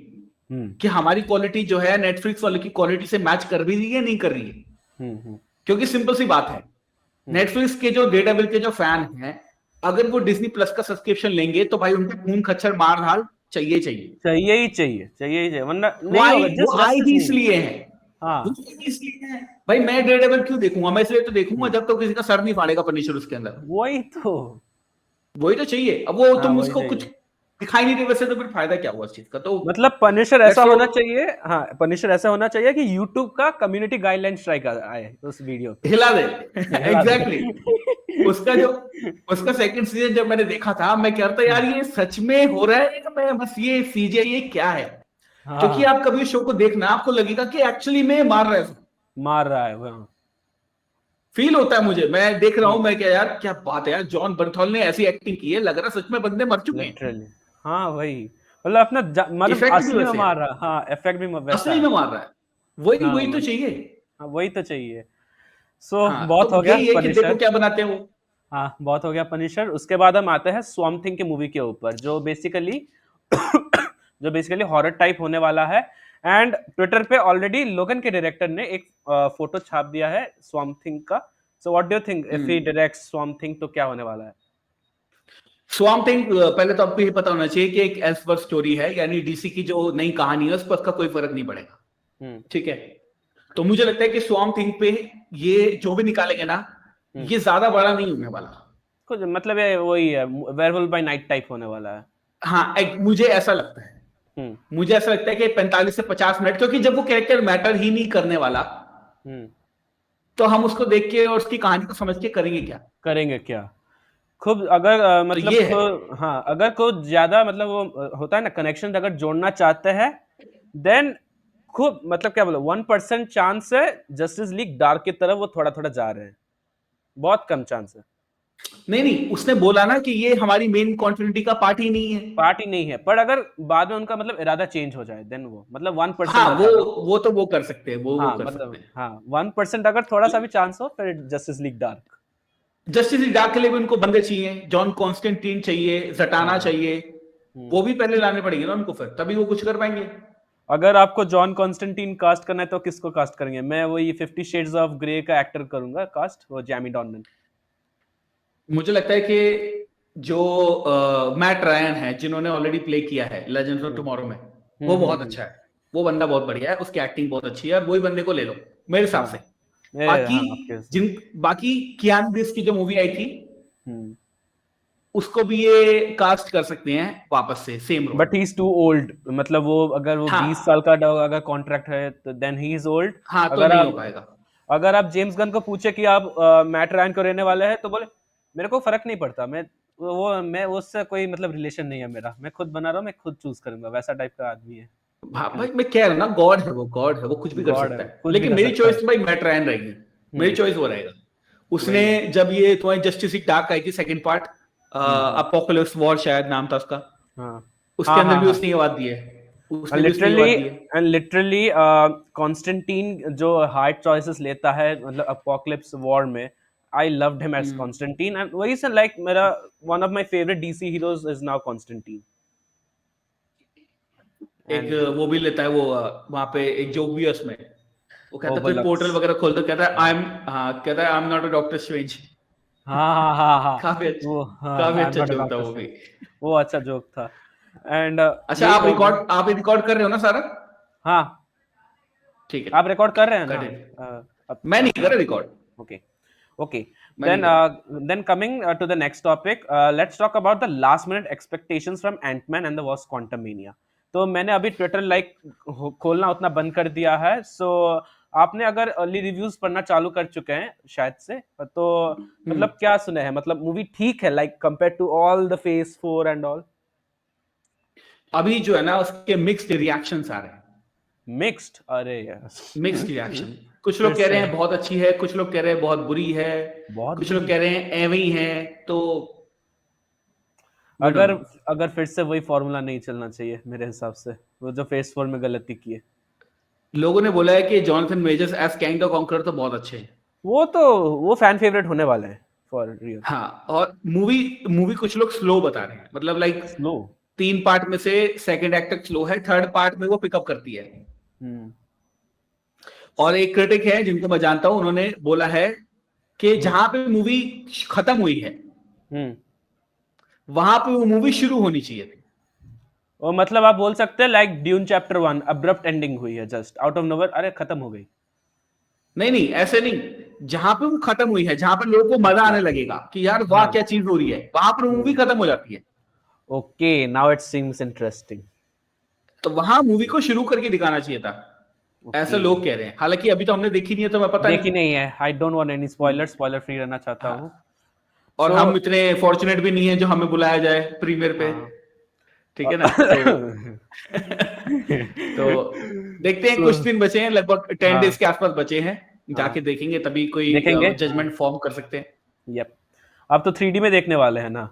हम्म। कि हमारी क्वालिटी जो है नेटफ्लिक्स वाले की क्वालिटी से मैच कर भी रही है नहीं कर रही है। हम्म। क्योंकि सिंपल सी बात है, हम्म। नेटफ्लिक्स के जो डेटाबिल के जो फैन हैं, अगर वो डिज्नी प्लस का सब्सक्रिप्शन लेंगे तो भाई उनको खून खच्चर मार धाड़ चाहिए चाहिए। चाहिए ही चाहिए, चाहिए ही चाहिए, वरना वो नहीं आई होगा, वो जस्ट आए जस्टिस ही नहीं इसलिए होगा। है, वो हाँ। आए ही इसलिए है। भाई मैं डेटाबिल क्यों देखूंगा, मैं इसलिए तो देखूंगा हम्म। जब तक किसी का सर नहीं फाड़ेगा पनिशर उसके अंदर। वही तो। वही तो चाहिए। अब वो हाँ, तुम वही उसको कुछ चाहिए। दिखाई नहीं दे वैसे, तो फिर फायदा क्या हुआ इस चीज का। तो मतलब पनिशर ऐसा लेट्स होना होप, चाहिए, हाँ, पनिशर ऐसा होना चाहिए कि YouTube का कम्युनिटी गाइडलाइन स्ट्राइक आए उस वीडियो पे। हिला दे। हिला दे। एग्जैक्टली। उसका जो उसका सेकंड सीजन जब मैंने देखा था, मैं कह रहा था यार ये सच में हो रहा है या मैं बस ये सीजे, ये क्या है। क्योंकि हाँ, आप कभी शो को देखना, आपको लगेगा कि एक्चुअली में मार रहा है। मार रहा है वो, हाँ। फील होता है मुझे, मैं देख रहा हूं, मैं क्या यार, क्या बात है यार, जॉन बर्थॉल ने ऐसी एक्टिंग की है, लग रहा है सच में बंदे मर चुके हैं। लिटरली। हाँ, वही मतलब अपना मतलब इफेक्ट भी असली में वैसे है, मार रहा, हाँ, इफेक्ट भी वैसा असली है। में मार रहा है। वही हाँ, वही तो वही। चाहिए। हाँ, वही तो चाहिए। सो हाँ, बहुत तो हो गया यही है कि देखो पनिशर। क्या बनाते हैं वो। हाँ, बहुत हो गया पनिशर। उसके बाद हम आते हैं स्वॉर्म थिंग के मूवी के ऊपर, जो बेसिकली जो बेसिकली हॉरर टाइप होने वाला है। एंड ट्विटर पे ऑलरेडी लोगन के डायरेक्टर ने एक फोटो छाप दिया है स्वॉर्म थिंग का। So what do you think if he hmm. Directs swarm thing तो क्या होने वाला है? स्वाम्प थिंग, पहले तो आपको ये पता होना चाहिए कि एक एल्सवर्थ स्टोरी है, यानी डीसी की जो नई कहानी है उस पर उसका कोई फर्क नहीं पड़ेगा। हम्म। ठीक है। तो मुझे लगता है कि स्वाम्प थिंग पे ये जो भी निकालेंगे ना, हम्म। ये ज्यादा बड़ा नहीं होने वाला। कुछ मतलब ये वही है, वेयरवुल्फ बाय नाइट टाइप होने वाला है। हाँ, मुझे ऐसा लगता है। हम्म। मुझे ऐसा लगता है कि 45 से 50 मिनट, क्योंकि जब वो कैरेक्टर मैटर ही नहीं करने वाला, हम्म। तो हम उसको देख के और उसकी कहानी को समझ के करेंगे क्या। करेंगे क्या? खूब अगर तो मतलब ये है। हाँ, अगर कुछ ज्यादा मतलब वो होता है ना कनेक्शन अगर जोड़ना चाहते हैं, देन खूब मतलब क्या बोलो 1% चांस है जस्टिस लीग डार्क की तरफ वो थोड़ा थोड़ा जा रहे हैं, बहुत कम चांस है। नहीं नहीं, उसने बोला ना कि ये हमारी मेन कॉन्टिन्यूटी का पार्ट ही नहीं है। पार्ट ही नहीं है, पर अगर बाद में उनका मतलब इरादा चेंज हो जाए देन वो मतलब 1% हाँ, बता रहा हूँ। वो तो वो कर सकते हैं, वो हाँ कर सकते मतलब हैं। हाँ 1% अगर थोड़ा सा भी चांस हो फिर justice league dark. Justice league dark के लिए भी उनको बंदे चाहिए, जॉन कॉन्स्टेंटीन चाहिए, जटाना हाँ। चाहिए। हम्म। वो भी पहले लाने पड़ेंगे ना उनको, फिर तभी वो कुछ कर पाएंगे। अगर आपको जॉन कॉन्स्टेंटीन कास्ट करना है तो किसको कास्ट करेंगे? मैं वो ये 50 शेड्स ऑफ ग्रे का एक्टर करूंगा कास्ट, वो जैमी डॉर्नन। मुझे लगता है कि जो मैट रायन है, जिन्होंने ऑलरेडी प्ले किया है लेजेंड्स ऑफ हम्म टुमारो में, वो बहुत हम्म। अच्छा है। वो बंदा बहुत बढ़िया है, उसकी एक्टिंग बहुत अच्छी है, और वही बंदे को ले लो मेरे हिसाब से। हाँ बाकी हाँ आपके से। जिन बाकी कियान दिस की जो मूवी आई थी, हम्म। उसको भी ये कास्ट कर सकते हैं वापस से same role. But he is too old, मतलब वो अगर वो 20 साल हाँ का अगर कॉन्ट्रैक्ट है तो देन ही इज ओल्ड। हाँ, तो अगर नहीं हो आप पाएगा। अगर आप जेम्स गन को पूछे कि आप मैट रायन को रहने वाले हैं तो बोले मेरे को फर्क नहीं पड़ता, मैं उससे कोई मतलब रिलेशन नहीं है मेरा, मैं खुद बना रहा हूँ, मैं खुद चूज करूंगा, वैसा टाइप का आदमी है। हाँ भाई, मैं कह रहा हूँ ना, गॉड है वो, गॉड है वो, कुछ भी कर गॉड है, सकता है, कुछ भी लेकिन कर मेरी सकता है। चॉइस तो भाई मैट रायन रहेगी। मेरी हम्म। चॉइस वो रहेगा। उसने वही। जब ये तुम्हारी जस्टिस लीग डार्क आई थी सेकंड पार्ट, हम्म। अपोकलिप्स वॉर शायद नाम था उसका, हाँ उसके हाँ अंदर हाँ भी हाँ। उसने ये आवाज दी है। उसने भी उसने ये लिटरली आवाज दी है। एंड लिटरली कॉन्स्टेंटीन जो हार्ड चॉइसेस लेता है मतलब अपोकलिप्स वॉर में, I loved him as hmm. Constantine and वही से लाइक मेरा one of my favourite DC heroes is now Constantine. एक एंड वो भी लेता है वो, वहां पे एक जोक भी है उसमें। वो कहता है, फिर ओवरलक्स। पोर्टल वगैरह खोल दो, कहता है आई एम, हाँ कहता है, I am not a doctor strange. हाँ हाँ हाँ हाँ। काफी अच्छा, वो हाँ काफी आई एम अच्छा नॉट अ जोक था डॉक्टर वो भी। स्ट्रेंज। वो अच्छा जोक था। एंड अच्छा, यही हो गया। आप रिकॉर्ड कर रहे हो ना सारा? हाँ ठीक है, आप रिकॉर्ड कर रहे हैं ना? कर। अब मैं नहीं कर अपना। रहा रिकॉर्ड। Okay. Okay. मैं नहीं Then, कर रहा। coming to the next topic, let's talk about the last minute expectations from Ant-Man and the Wasp: Quantumania. तो मैंने अभी ट्विटर लाइक खोलना उतना बंद कर दिया है, सो आपने अगर अर्ली रिव्यूज पढ़ना चालू कर चुके हैं शायद से, तो हम्म। मतलब क्या सुने हैं? मतलब मूवी ठीक है like compare to all the phase 4 and all? अभी जो है ना, उसके मिक्स्ड रिएक्शंस आ रहे हैं। मिक्स्ड? अरे यार मिक्स्ड रिएक्शन, कुछ फिर लोग कह रहे से हैं बहुत अच्छी है, कुछ लोग कह रहे हैं बहुत बुरी है, बहुत कुछ लोग बुरी। कह रहे हैं एवं ही है। तो वी डोंट अगर नो। अगर फिर से वही फॉर्मूला नहीं चलना चाहिए मेरे हिसाब से, वो जो फेज 4 में गलती की है। लोगों ने बोला है कि Jonathan Majors as Kang the conqueror तो बहुत अच्छे हैं। वो तो वो फैन फेवरेट होने वाला है फॉर रियल। हाँ, और मूवी मूवी कुछ लोग स्लो बता रहे हैं, मतलब लाइक स्लो। 3 पार्ट में से सेकंड एक्ट तक स्लो है, थर्ड पार्ट में वो पिकअप करती है। हम्म और एक क्रिटिक है जिनको मैं जानता हूं, उन्होंने बोला है कि हम्म जहां पे मूवी खत्म हुई है, हम्म। वहां पे वो मूवी शुरू होनी चाहिए थी। और मतलब आप बोल सकते हैं like dune chapter 1 abrupt ending हुई है, जस्ट आउट ऑफ नोवेयर अरे खत्म हो गई। नहीं नहीं, ऐसे नहीं। जहां पे वो खत्म हुई है, जहां पे लोगों को मजा अच्छा। आने लगेगा कि यार वाह हाँ। क्या चीज हो रही है, वहां पर मूवी हम्म। खत्म हो जाती है। Okay now it seems interesting. तो वहां मूवी को शुरू करके दिखाना चाहिए था, ऐसे ओके। लोग कह रहे हैं। हालांकि अभी तो हमने देखी नहीं है, तो मैं पता देखी नहीं। नहीं है, I don't want any spoiler, spoiler free रहना चाहता हाँ, हूँ। और सो हम इतने फॉर्चुनेट भी नहीं है जो हमें बुलाया जाए प्रीमियर पे। हाँ। ठीक है ना, तो तो देखते हैं, सो कुछ दिन बचे हैं, लगभग 10 डेज हाँ के आसपास बचे हैं। हाँ जाके देखेंगे, तभी कोई देखेंगे हाँ। जजमेंट फॉर्म कर सकते हैं। यप। आप तो 3D में देखने वाले हैं ना?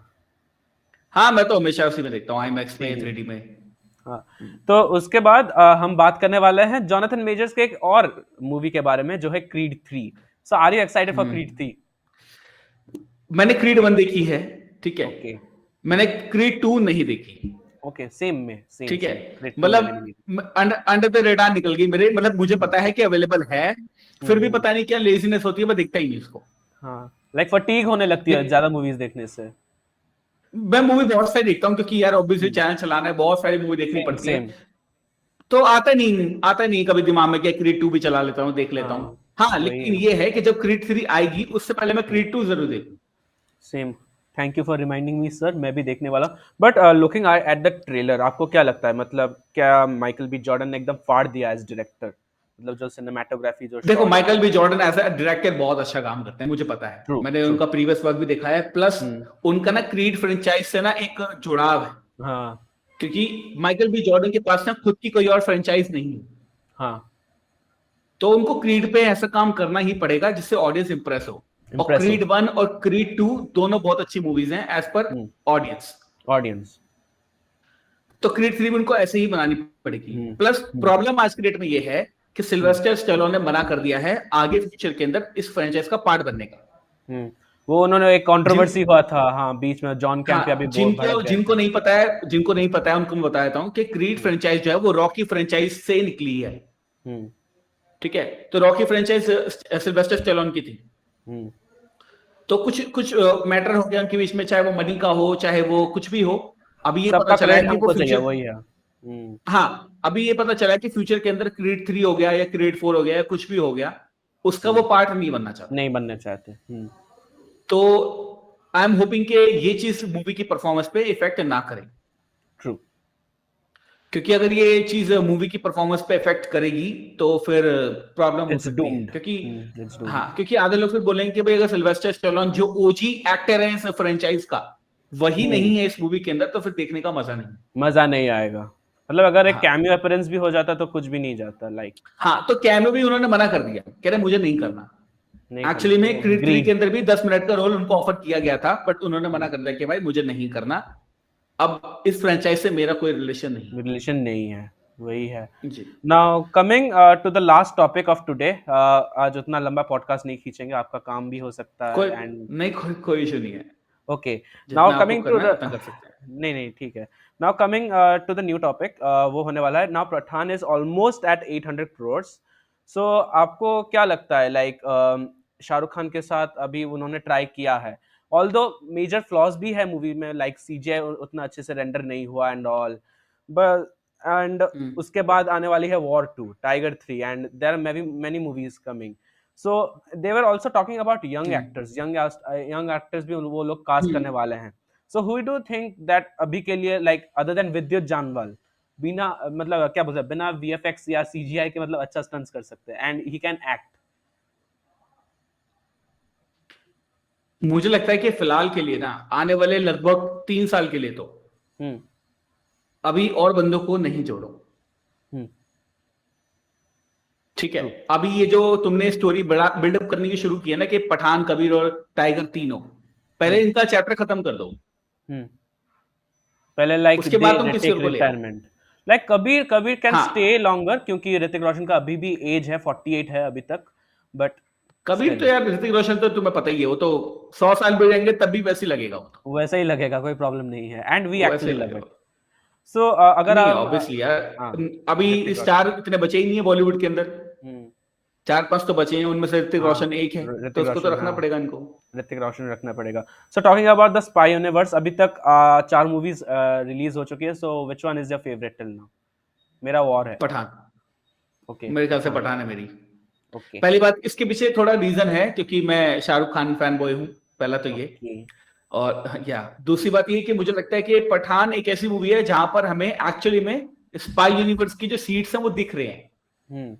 हाँ, मैं तो हमेशा उसी में देखता हूँ, आईमैक्स में, 3D। 3D में। हाँ। तो उसके बाद हम बात करने वाले हैं जॉनथन मेजर्स के एक और मूवी के बारे में जो है Creed 3। So are you excited for Creed hmm. 3? मैंने क्रीड 1 देखी है, ठीक है। ओके। मैंने क्रीड 2 नहीं देखी। ओके सेम में सेम ठीक है, सेम क्रीड 2 मैंने भी नहीं। मतलब अंडर द रेडार निकल गई मेरे, मतलब मुझे पता है कि अवेलेबल है, फिर भी हम्म। पता नहीं क्या लेजीनेस होती है, मैं देखता ही नहीं उसको। हाँ लाइक फटीग होने लगती है देख, ज्यादा मूवीज देखने से। मैं मूवी बहुत सारी देखता हूँ, क्योंकि यार ऑब्वियसली हम्म। चैनल चलाना है, बहुत सारी मूवी देखनी सेम पड़ती है। सेम। तो आता नहीं कभी दिमाग में कि क्रीड 2 भी चला लेता हूँ, देख लेता हूँ। हाँ हाँ, वही लेकिन ये है कि जब क्रीड 3 आएगी, उससे पहले मैं क्रीड 2 जरूर देखूँ। Same. Thank you for reminding me sir, मैं भी देखने वाला। But looking at the trailer आपको क्या लगता है, मतलब क्या माइकल बी जॉर्डन ने एकदम फाड़ दिया एज डायरेक्टर? मतलब जो सिनेमाटोग्राफी जो देखो, शॉट्स माइकल हैं। B Jordan as a director बहुत अच्छा काम करते हैं, मुझे पता है, ट्रू मैंने ट्रू। उनका प्रीवियस वर्क भी देखा है। प्लस हम्म। उनका ना क्रीड फ्रेंचाइज से ना एक जुड़ाव है, हाँ क्योंकि माइकल बी जॉर्डन के पास ना खुद की कोई और फ्रेंचाइज नहीं है। हाँ। तो उनको क्रीड पे ऐसा काम करना ही पड़ेगा जिससे ऑडियंस इंप्रेस हो। और क्रीड impressive 1 और क्रीड 2 दोनों बहुत अच्छी मूवीज हैं एज पर हम्म ऑडियंस। audience तो क्रीड 3 भी उनको ऐसे ही बनानी पड़ेगी। हम्म प्लस हम्म प्रॉब्लम आज की डेट में ये है कि हम्म सिल्वेस्टर स्टेलोन ने मना कर दिया है आगे फ्यूचर के अंदर इस फ्रेंचाइज का पार्ट बनने का। हम्म। वो उन्होंने एक जिन कंट्रोवर्सी हुआ था, हाँ, बीच में जॉन कैंपिया भी हाँ, भड़क जिनको गए जिनको थे। नहीं पता है, जिनको नहीं पता है उनको मैं बता देता हूँ कि क्रीड हम्म फ्रेंचाइज जो है वो रॉकी फ्रेंचाइज से निकली है। हम्म ठीक है, तो रॉकी फ्रेंचाइज सिल्वेस्टर स्टेलोन की थी। हम्म। तो कुछ कुछ मैटर हो गया उनके बीच में, चाहे वो मनी का हो चाहे वो कुछ भी हो। अभी ये पता सबका चला है क्रेडिट कि वो हमको चाहिए, फ्यूचर, वही है। हाँ अभी ये पता चला है कि फ्यूचर के अंदर क्रीड 3 हो गया या क्रीड 4 हो गया या कुछ भी हो गया, उसका वो हम्म। पार्ट नहीं बनना चाहते। नहीं बनना चाहते। तो आई एम होपिंग कि ये चीज मूवी की परफॉर्मेंस पे इफेक्ट ना करे, ट्रू। क्योंकि अगर ये चीज मूवी की परफॉर्मेंस पे इफेक्ट करेगी तो फिर प्रॉब्लम हो इट्स सकती है। डूम्ड। क्योंकि इट्स डूम्ड। हाँ, क्योंकि आधे लोग फिर बोलेंगे कि भाई अगर सिल्वेस्टर स्टेलोन जो ओजी एक्टर है इस फ्रेंचाइज का वही हम्म। नहीं है इस मूवी के अंदर, तो फिर देखने का मजा नहीं। मजा नहीं आएगा, मतलब अगर एक हाँ कैमियो अपीयरेंस भी हो जाता तो कुछ भी नहीं जाता, लाइक हाँ, तो कैमियो भी उन्होंने मना कर दिया, कह रहे मुझे नहीं करना। नहीं करना, एक्चुअली में वो क्रीड 3 ग्रीड। के अंदर भी 10 मिनट का रोल उनको ऑफर किया गया था, बट उन्होंने मना कर दिया कि भाई मुझे नहीं करना, अब इस फ्रेंचाइज से मेरा कोई रिलेशन नहीं। रिलेशन नहीं है, वही है। जी। Now coming to the last topic of today, आज उतना लंबा पॉडकास्ट नहीं खींचेंगे, आपका काम भी हो सकता कोई है एंड नहीं, कोई इशू नहीं है, ओके। नाउ जितना आपको कमिंग टू करना है द उतना कर सकते हैं। नहीं नहीं ठीक है। Now coming to the new topic, वो होने वाला है now, Pathaan is almost at 800 crore. सो आपको क्या लगता है, लाइक शाहरुख खान के साथ अभी उन्होंने ट्राई किया है, ऑल्दो मेजर फ्लॉज भी है मूवी में, लाइक सीजीआई उतना अच्छे से रेंडर नहीं हुआ and all, but and hmm उसके बाद आने वाली है war 2, Tiger 3, and there are many movies coming. So they were also talking about young hmm actors, young actors भी वो लोग कास्ट करने हम्म। वाले हैं। So who do think that अभी के लिए, लाइक अदर देन विद्युत जानवाल, बिना मतलब क्या बोलते हैं, बिना वीएफएक्स या सीजीआई के, मतलब अच्छा स्टंट्स कर सकते हैं एंड ही कैन एक्ट। मुझे लगता है कि फिलहाल के लिए ना, आने वाले लगभग 3 साल के लिए तो हम्म अभी और बंदों को नहीं जोड़ो। हम्म। ठीक है, ट्रू। अभी ये जो तुमने स्टोरी बड़ा बिल्डअप करने की शुरू की है ना कि पठान, कबीर और टाइगर तीनों, पहले हम्म इनका चैप्टर खत्म कर दो, हम्म। पहले लाइक उसके दे बाद तुम दे किसी टेक और को ले आओ। Retirement, like Kabir Kabir can stay हाँ, लॉन्गर, क्योंकि ऋतिक रोशन का अभी भी एज है, 48 है अभी तक, बट कबीर तो स्टिल यार ऋतिक रोशन तो तुम्हें पता ही है, वो तो 100 साल भी रहेंगे तब भी वैसे ही लगेगा वो तो। वैसा ही लगेगा, कोई प्रॉब्लम नहीं है एंड वी वो वैसे एक्चुअली ही लव लगेगा। इट। सो अगर नहीं हम ऑब्वियसली यार, हाँ, अभी ऋतिक रोशन। स्टार इतने बचे ही नहीं है बॉलीवुड के अंदर, हम्म। 4-5 तो बचे हैं, उनमें से ऋतिक हाँ, रोशन एक है, तो ऋतिक उसको तो रोशन, रखना हाँ, पड़ेगा इनको। ऋतिक रोशन रखना पड़ेगा। So talking about the spy universe, अभी तक 4 मूवीज रिलीज हो चुकी है, so which one is your favourite till now? मेरा वॉर है। पठान, ओके, मेरे ख्याल से पठान। पठान है मेरी। ओके पहली बात, इसके पीछे थोड़ा रीजन है क्योंकि मैं शाहरुख खान फैन बॉय हूँ, पहला तो ये। ओके। और या दूसरी बात ये कि मुझे लगता है कि पठान एक ऐसी मूवी है जहां पर हमें एक्चुअली में स्पाई यूनिवर्स की जो सीट्स हैं वो दिख रहे हैं। हम्म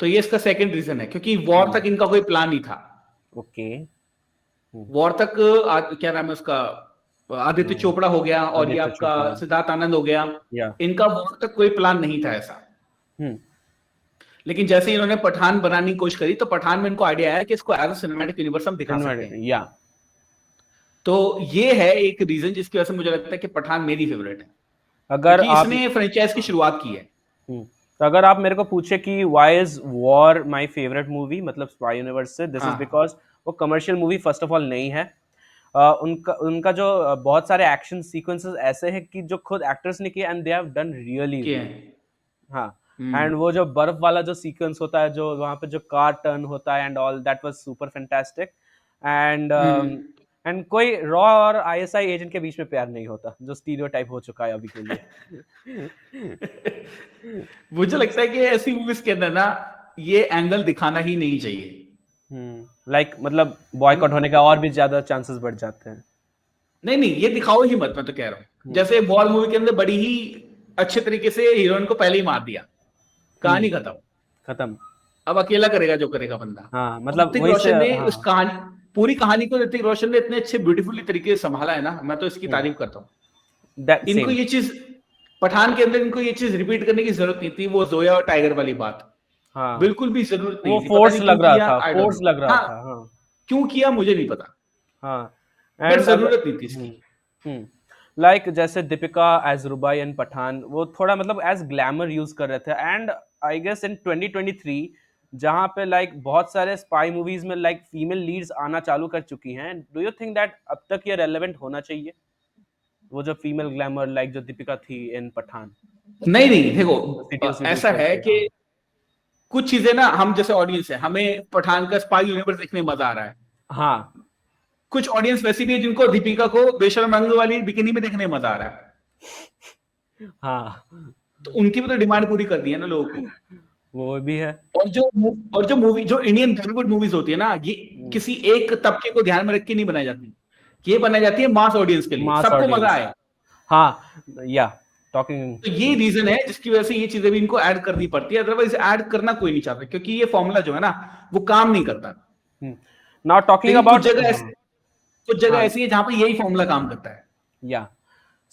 तो ये इसका सेकंड रीजन है, क्योंकि वॉर हम्म। तक इनका कोई प्लान नहीं था। ओके। वॉर तक क्या नाम है उसका, आदित्य चोपड़ा हो गया और ये आदित्य आपका चोपड़ा। सिद्धार्थ आनंद हो गया, या इनका वॉर तक कोई प्लान नहीं था ऐसा। हम्म। लेकिन जैसे ही इन्होंने पठान बनाने की कोशिश करी तो पठान में इनको आइडिया आया कि इसको एज सिनेमैटिक यूनिवर्स हम दिखा सकते हैं। या तो ये है एक रीजन जिसकी वजह से मुझे लगता है कि पठान मेरी फेवरेट है, अगर क्योंकि आप इसने फ्रेंचाइज की शुरुआत की है। तो अगर आप मेरे को पूछे कि why is war my favourite movie, मतलब स्पाई यूनिवर्स से, दिस इज हाँ, बिकॉज वो commercial movie first of all नहीं है। उनका उनका जो बहुत सारे एक्शन सीक्वेंसेस ऐसे हैं कि जो खुद एक्टर्स ने किए and they have done really किए वेल। हैं। हाँ। एंड हम्म वो जो बर्फ वाला जो सीक्वेंस होता है, जो वहाँ पे जो कार टर्न होता है and all, that was super fantastic. And hmm. And कोई रॉ और आईएसआई एजेंट के बीच में प्यार नहीं होता, जो स्टीरियोटाइप हो चुका है अभी के लिए। मुझे लगता है कि ऐसी मूवीज के अंदर ना ये एंगल दिखाना ही नहीं चाहिए। लाइक मतलब बॉयकॉट होने का और भी ज्यादा चांसेस बढ़ जाते हैं। नहीं नहीं, ये दिखाओ ही मत, मैं तो कह रहा हूँ। हम्म जैसे वॉर मूवी के अंदर बड़ी ही अच्छे तरीके से हीरोइन को पहले ही मार दिया, कहानी खत्म। खत्म। अब अकेला करेगा जो करेगा बंदा। हाँ, और मतलब ऋतिक वही से, रोशन ने उस हाँ। कहानी, पूरी कहानी को ऋतिक रोशन ने इतने अच्छे ब्यूटीफुली तरीके से संभाला है ना, मैं तो इसकी हम्म तारीफ करता हूँ। दैट इनको सेम। ये चीज, पठान के अंदर इनको ये चीज रिपीट करने की जरूरत नहीं थी, वो जोया और टाइगर वाली बात हाँ, बिल्कुल भी जरूरत वो नहीं थी, पता फोर्स नहीं क्यों लग रहा किया, था, आई डोंट फोर्स नो। लग रहा हाँ, था, हाँ। क्यों किया मुझे नहीं पता, हाँ बट एंड जरूरत नहीं थी इसकी। लाइक जैसे दीपिका एज रुबाई इन पठान, वो थोड़ा मतलब एज ग्लैमर यूज कर रहे थे, एंड आई गेस इन 2023 जहाँ पे लाइक बहुत सारे स्पाई मूवीज में लाइक फीमेल लीड्स आना चालू कर चुकी हैं, डू यू थिंक दैट अब तक ये रेलेवेंट होना चाहिए, वो जो फीमेल ग्लैमर लाइक जो दीपिका थी इन पठान, नहीं नहीं, देखो सीटीओ सीटीज ऐसा है करके? कि कुछ चीजें ना, हम जैसे ऑडियंस है, हमें पठान का स्पाई यूनिवर्स देखने में मजा आ रहा है। हाँ कुछ ऑडियंस वैसी भी है जिनको दीपिका को बेशरम रंग वाली बिकिनी में देखने में मजा आ रहा है, हाँ, तो उनकी भी तो डिमांड पूरी कर दी है ना लोगों को। वो भी है। और जो मूवी, जो इंडियन बॉलीवुड मूवीज होती है ना, ये किसी एक तबके को ध्यान में रख के नहीं बनाई जाती, ये बनाई जाती है मास ऑडियंस के लिए, मास सबको मजा ऑडियंस। आए। हाँ या टॉकिंग। तो ये रीजन है जिसकी वजह से ये चीजें भी इनको ऐड करनी पड़ती है, अदरवाइज ऐड करना कोई नहीं चाहता, क्योंकि ये फॉर्मूला जो है ना वो काम नहीं करता। नाउ टॉकिंग लेकिन अबाउट, कुछ जगह हाँ ऐसी है जहां पे यही फॉर्मूला काम करता है। या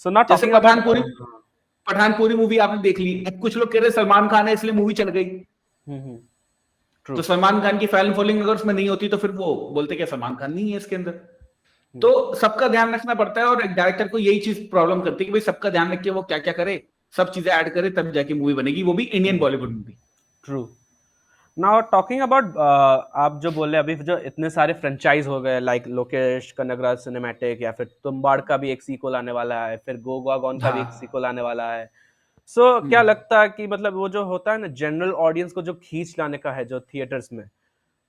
सो नाउ जैसे टॉकिंग अबाउट, पठान पूरी मूवी आपने देख ली, अब कुछ लोग कह रहे हैं सलमान खान है इसलिए मूवी चल गई। ट्रू। तो सलमान खान की फैन फॉलोइंग अगर उसमें नहीं होती तो फिर वो बोलते क्या सलमान खान नहीं है इसके अंदर। तो सबका ध्यान रखना पड़ता है, और एक डायरेक्टर को यही चीज प्रॉब्लम करती है कि भाई सबका ध्यान रख के वो क्या क्या करे, सब चीजें ऐड करे, तब जाके मूवी बनेगी, वो भी Indian Bollywood movie. True. Now talking about, आप जो बोले अभी, जो इतने सारे फ्रेंचाइज हो गए लाइक लोकेश कनगराज सिनेमैटिक, या फिर तुम्बाड़ का भी एक सीक्वल आने वाला है, फिर गोगा गॉन का भी एक हाँ। सीक्वल आने वाला है। सो क्या लगता है कि मतलब वो जो होता है ना जनरल ऑडियंस को जो खींच लाने का है जो थिएटर्स में,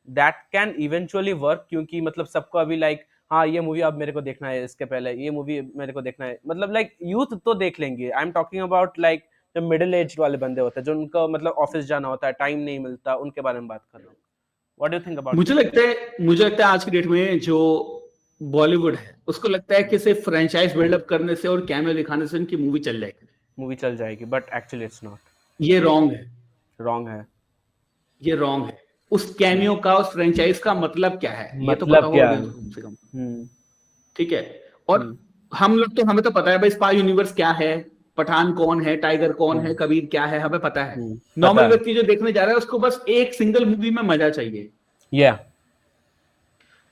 दैट कैन इवेंचुअली वर्क, क्योंकि मतलब सबको अभी लाइक हाँ ये मूवी अब मेरे को देखना है, इसके पहले ये मूवी मेरे को देखना है, मतलब लाइक यूथ तो देख लेंगे, I am talking about like जो मिडिल एज वाले बंदे होते हैं, जो उनको मतलब ऑफिस जाना होता है, टाइम नहीं मिलता, उनके बारे में बात कर रहा हूँ। What do you think about this? मुझे लगता है आज की डेट में जो बॉलीवुड है उसको लगता है कि सिर्फ फ्रेंचाइज बिल्डअप करने से और कैमियो दिखाने से उनकी मूवी चल जाएगी। मूवी चल जाएगी, बट एक्चुअली इट्स नॉट। ये रॉन्ग है। रॉन्ग है। ये रॉन्ग है। उस कैमियो का, उस फ्रेंचाइज का मतलब क्या है ये तो पता मतलब हो क्या है? ऑडियंस को कम से कम। ठीक है। और हमें तो पता है भाई स्पाई यूनिवर्स क्या है, पठान कौन है, टाइगर कौन है, कबीर क्या है, हमें पता है। पता नॉर्मल है। व्यक्ति जो देखने जा रहा है उसको बस एक सिंगल मूवी में मजा चाहिए। या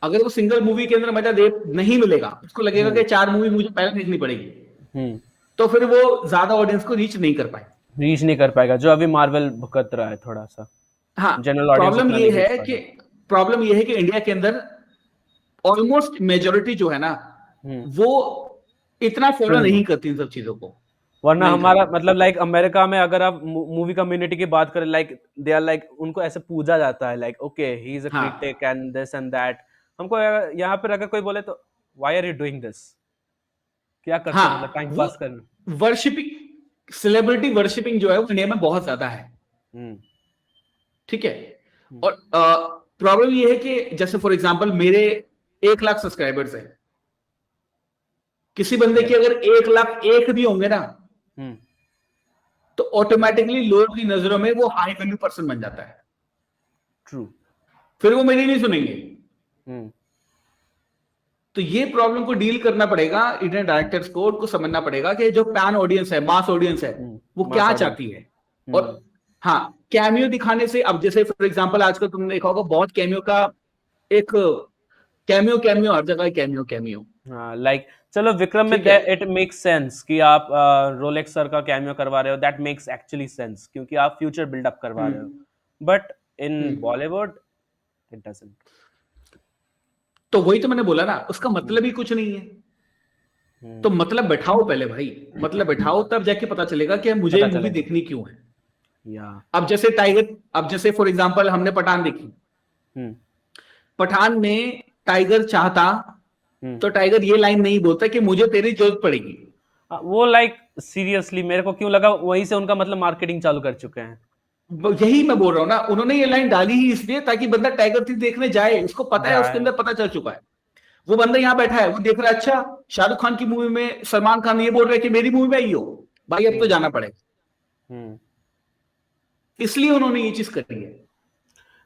अगर वो सिंगल मूवी के अंदर मजा दे नहीं मिलेगा, उसको लगेगा कि 4 मूवी मुझे पहले देखनी पड़ेगी, तो फिर वो ज्यादा ऑडियंस को रीच नहीं कर पाए। रीच नहीं कर पाएगा, जो अभी मार्वल भुगत रहा है थोड़ा सा, हाँ। जनरल ऑडियंस प्रॉब्लम उतना ये नहीं रीच है कर कि रहा। प्रॉब्लम ये है कि इंडिया के अंदर ऑलमोस्ट मेजोरिटी जो है ना वो इतना फॉलो नहीं करती इन सब चीजों को। वरना नहीं हमारा करती। मतलब लाइक अमेरिका में अगर आप मूवी कम्युनिटी की बात करें, लाइक दे आर लाइक, उनको ऐसे पूजा जाता है like okay he is a हाँ। Critic and this and that. हमको यहाँ पर अगर कोई बोले तो why are you doing this, क्या करते हो, मतलब हाँ, टाइम वो पास करना। वर्शिपिंग, सेलिब्रिटी वर्शिपिंग जो है वो इंडिया में बहुत ज्यादा है। हम्म। ठीक है। और प्रॉब्लम ये है कि जैसे फॉर एग्जांपल मेरे 1 लाख सब्सक्राइबर्स हैं, किसी बंदे के अगर 1 लाख 1 भी होंगे ना, हम्म। तो ऑटोमेटिकली लोगों की नजरों में वो हाई वैल्यू पर्सन बन जाता है, ट्रू। फिर वो मेरी नहीं सुनेंगे। हम्म। तो ये प्रॉब्लम को डील करना पड़ेगा इंडियन डायरेक्टर्स को, उनको समझना पड़ेगा कि जो पैन ऑडियंस है, मास ऑडियंस है, वो मास क्या ऑडियंस। चाहती है। और हाँ, कैमियो दिखाने से, अब जैसे फॉर एग्जांपल आजकल तुमने देखा होगा बहुत कैमियो का एक कैमियो कैमियो हर जगह कैमियो कैमियो। हाँ लाइक चलो विक्रम में ठीक है। इट मेक्स सेंस कि आप रोलेक्स सर का कैमियो करवा रहे हो, दैट मेक्स एक्चुअली सेंस क्योंकि आप फ्यूचर बिल्डअप करवा रहे हो, हम्म। But in hmm. Bollywood it doesn't. तो वही तो मैंने बोला ना, उसका मतलब ही कुछ नहीं है। तो मतलब बैठाओ पहले भाई, मतलब बैठाओ, तब जाके पता चलेगा कि मुझे ये पता मूवी चलेगा। देखनी क्यों है। या अब जैसे फॉर एग्जांपल हमने पठान देखी, हम्म। पठान में टाइगर चाहता हम्म। तो टाइगर ये लाइन नहीं बोलता कि मुझे तेरी जरूरत पड़ेगी। वो लाइक सीरियसली मेरे को क्यों लगा वहीं से उनका मतलब मार्केटिंग चालू कर चुके हैं। यही मैं बोल रहा हूं ना, उन्होंने ये लाइन डाली ही इसलिए ताकि बंदा टाइगर 3 देखने जाए, उसको पता है, उसके जाए। अंदर पता चल चुका है। वो बंदा यहाँ बैठा है, वो देख रहा है, अच्छा शाहरुख खान की मूवी में सलमान खान ये बोल रहे हैं कि मेरी मूवी में आई हो, भाई अब तो हम्म। जाना पड़ेगा। हम्म। इसलिए उन्होंने ये चीज करी है।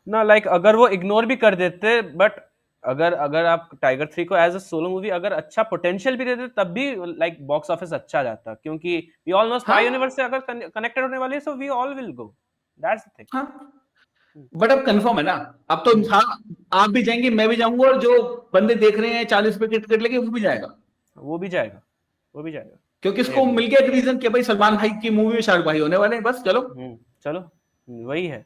ना लाइक अगर वो इग्नोर भी कर देते, बट अगर अगर आप टाइगर 3 को एज अ सोलो मूवी अगर अच्छा पोटेंशियल भी देते तब भी लाइक बॉक्स ऑफिस अच्छा जाता, क्योंकि वी ऑल नो स्पाई हाँ। यूनिवर्स से अगर कनेक्टेड होने वाली है, so we all will go, that's the thing. हाँ। बट अब कंफर्म है ना, अब तो हाँ, आप भी जाएंगे, मैं भी जाऊंगा, और जो बंदे देख रहे हैं 40 रुपए टिकट लेके वो भी जाएगा, वो भी जाएगा, वो भी जाएगा। क्योंकि आई इसको एग्री। मिल गया एक रीजन कि भाई सलमान भाई की मूवी में शाहरुख भाई होने वाले हैं, बस चलो, चलो, वही है,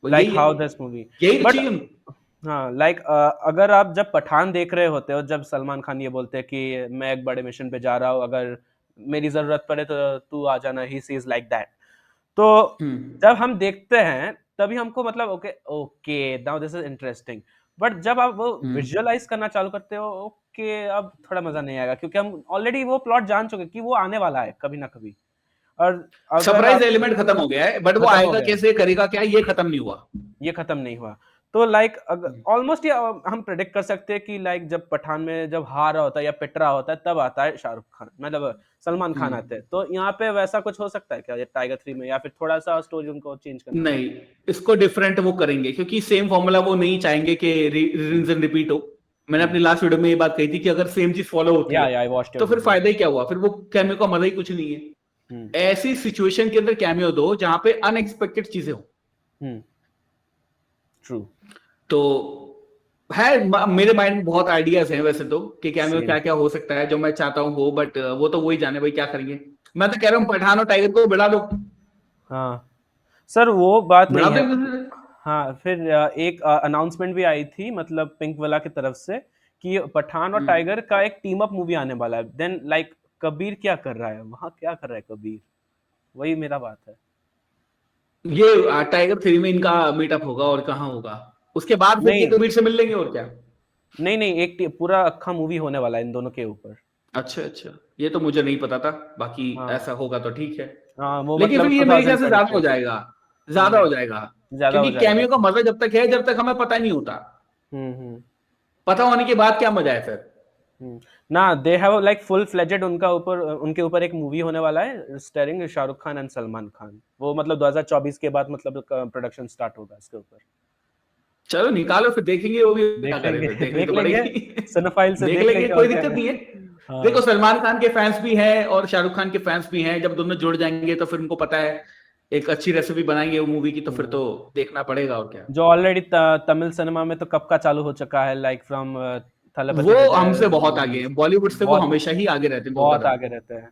वो लाइक यही है, हाउ दिस मूवी। यही तो बट चाहिए उनको। हाँ, लाइक अगर आप जब पठान देख रहे होते हो, जब सलमान खान ये बोलते हैं कि मैं एक बड़े मिशन पे जा रहा हूँ, अगर मेरी जरूरत पड़े तो तू आ जाना, ही सीज लाइक दैट। तो हम्म जब हम देखते हैं तभी हमको मतलब okay okay now this is interesting. But जब आप वो हम्म विजुअलाइज करना चालू करते हो, ओके अब थोड़ा मजा नहीं आएगा, क्योंकि हम ऑलरेडी वो प्लॉट जान चुके हैं कि वो आने वाला है कभी ना कभी। और अगर सरप्राइज आप एलिमेंट खत्म हो गया है, बट वो खत्म हो आएगा गया, कैसे, करेगा क्या, ये खत्म नहीं हुआ। ये खत्म नहीं हुआ। तो लाइक ऑलमोस्ट ये हम प्रेडिक्ट कर सकते हैं कि लाइक जब पठान में जब हार रहा होता है या पिट रहा होता है, तब आता है शाहरुख खान, मतलब सलमान खान आते हैं। हम्म तो यहाँ पे वैसा कुछ हो सकता है क्या ये टाइगर 3 में, या फिर थोड़ा सा स्टोरी उनको चेंज करना नहीं, पड़ेगा? इसको डिफरेंट वो करेंगे, क्योंकि सेम फॉर्मूला वो नहीं चाहेंगे कि हम्म, रिंस एंड रिपीट हो। मैंने हम्म, अपनी लास्ट वीडियो में ये बात कही थी कि अगर सेम चीज फॉलो होती है या आई वॉच्ड योर तो फिर वीडियो। फायदा ही क्या हुआ, फिर वो कैमियो का मजा ही कुछ नहीं है। हम्म, ऐसी सिचुएशन के अंदर कैमियो दो जहां पे अनएक्सपेक्टेड चीजें हो। हम्म, ट्रू। तो है, मेरे माइंड में बहुत आइडियाज हैं वैसे तो, कि कैमियो सेम। क्या क्या हो सकता है जो मैं चाहता हूँ हो, बट वो तो वही जाने भाई क्या करेंगे। मैं तो कह रहा हूँ पठान और टाइगर को बढ़ा दो, हाँ सर, वो बात बढ़ा नहीं दो है। एक दूसरे से। हाँ, फिर एक अनाउंसमेंट भी आई थी, मतलब पिंक वाला की तरफ से, कि पठान और हम्म। टाइगर का एक टीम अप मूवी आने वाला है। देन लाइक कबीर क्या कर रहा है वहाँ, क्या कर रहा है कबीर? वही मेरा बात है। ये टाइगर 3 में इनका मीटअप होगा, और कहाँ होगा, उसके बाद फिर ये नहीं, कबीर से मिल लेंगे और क्या। नहीं, नहीं, एक पूरा अक्खा मूवी होने वाला है इन दोनों के ऊपर। अच्छा अच्छा, ये तो मुझे नहीं पता था, बाकी हाँ, ऐसा होगा तो ठीक है। हाँ, वो लेकिन मतलब फिर ये मेरे ख्याल से ज्यादा हो 2026। जाएगा, ज्यादा हो जाएगा, ज्यादा हो क्योंकि जाएगा कैमियो का फिर। मजा जब तक है, जब तक हमें पता नहीं होता, हम्म। पता होने के बाद क्या मजा है फिर। हम्म। ना, they have like full fledged उनका ऊपर उनके ऊपर एक मूवी होने वाला है, स्टारिंग शाहरुख खान एंड सलमान खान। वो मतलब 2024 के बाद मतलब प्रोडक्शन स्टार्ट होगा इसके ऊपर। चलो निकालो, फिर देखेंगे वो भी क्या देख करे, लेंगे। फिर देखनी देख तो लेंगे, पड़ेगी। सिनेफाइल से देख देख लेंगे, लेंगे, कोई और क्या दिक्कत है। नहीं है। देखो, हाँ। सलमान खान के फैंस भी हैं और शाहरुख खान के फैंस भी हैं, जब दोनों जुड़ जाएंगे तो फिर उनको पता है एक अच्छी रेसिपी बनाएंगे वो मूवी की, तो फिर हम्म। तो देखना पड़ेगा और क्या। जो ऑलरेडी तमिल सिनेमा में तो कब का चालू हो चुका है, लाइक फ्रॉम वो थलपति विजय हमसे बहुत आगे मूवीज। हैं, बॉलीवुड से वो बहुत, हमेशा ही आगे रहते हैं, तुमको बहुत पता है। आगे रहते हैं।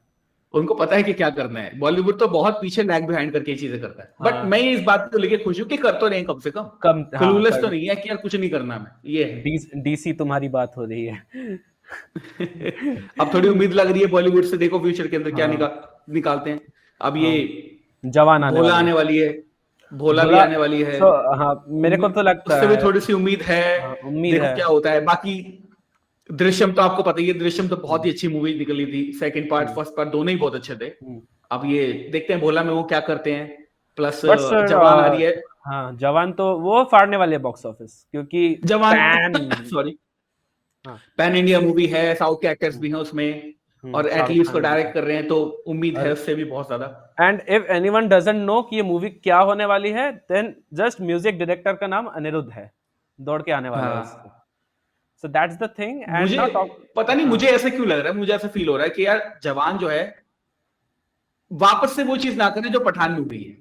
उनको पता है कि क्या करना है, बॉलीवुड तो बहुत पीछे लैग बिहाइंड करके ये चीजें करता है, बट हाँ, मैं इस बात को लेके खुश हूं कि कर तो रहे हैं कम से कम। कम, हाँ, क्लूलेस तो कर। नहीं है कि यार कुछ नहीं करना मैं, ये है। डीसी तुम्हारी बात हो रही है। अब थोड़ी उम्मीद लग रही है बॉलीवुड से, देखो फ्यूचर के अंदर क्या हाँ, निकालते हैं। अब ये हाँ, जवान आने भोला वाली है। आने वाली है, भोला भी भोला। आने वाली है। सो हाँ, मेरे को तो लगता उससे भी है। थोड़ी सी उम्मीद है, हाँ, उम्मीद देखो है। क्या होता है। बाकी दृश्यम तो आपको पता ही है, दृश्यम तो बहुत हम्म, ही अच्छी मूवी निकली थी, सेकंड पार्ट हम्म, फर्स्ट पार्ट दोनों ही बहुत अच्छे थे। हम्म। अब ये देखते हैं भोला में वो क्या करते हैं, प्लस बट सर, जवान आ रही है। हाँ, जवान तो वो फाड़ने वाले बॉक्स ऑफिस, क्योंकि जवान पैन। सॉरी, हाँ। पैन इंडिया मूवी है, साउथ के एक्टर्स हम्म, भी हैं उसमें, और शाहरुख एटलीस्ट खान को भी है। डायरेक्ट कर रहे हैं, तो उम्मीद है और उससे भी बहुत ज्यादा। And if anyone doesn't know कि ये मूवी क्या होने वाली है, देन जस्ट म्यूजिक डायरेक्टर का नाम अनिरुद्ध है, दौड़ के आने वाला है इससे। हाँ, so that's the thing and मुझे नाउ टॉक। पता नहीं, हाँ, मुझे ऐसे क्यों लग रहा है, मुझे ऐसा फील हो रहा है कि यार जवान जो है वापस से वो चीज ना करे जो पठान में हुई है।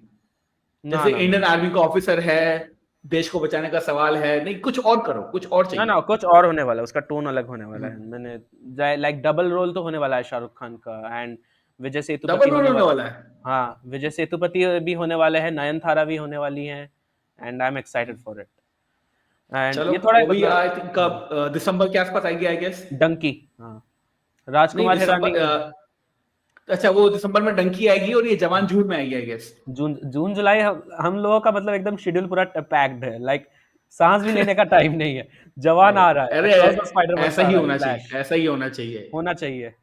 ना, जैसे ना, ना, इंडियन आर्मी का ऑफिसर है, देश को बचाने का सवाल है, नहीं कुछ और करो, कुछ और ना, ना, चाहिए। कुछ और होने वाला है, उसका टोन अलग होने वाला है। हम्म, मैंने लाइक डबल रोल तो होने वाला है शाहरुख खान का, and Vijay Sethupathi double role होने होने वाला। वाला है। हाँ, विजय सेतुपति भी होने वाले हैं, नयनतारा भी होने वाली हैं, and I am excited for it. And चलो, ये थोड़ा वो भी मतलब आई थिंक कब दिसंबर के आसपास आएगी आई गेस। डंकी। हाँ, नहीं राजकुमार हिरानी। दिसंबर, अच्छा वो दिसंबर में डंकी आएगी, और ये जवान जून में आएगी आई गेस। जून, जून जुलाई, हम लोगों का मतलब एकदम शेड्यूल पूरा पैक्ड है, लाइक सांस भी लेने का टाइम नहीं है। जवान आ रहा है, अरे अक्रॉस द स्पाइडर वर्स ऐसा आ ही रहा है, होना चाहिए, फ्लैश ऐसा ही होना चाहिए। होना चाहिए।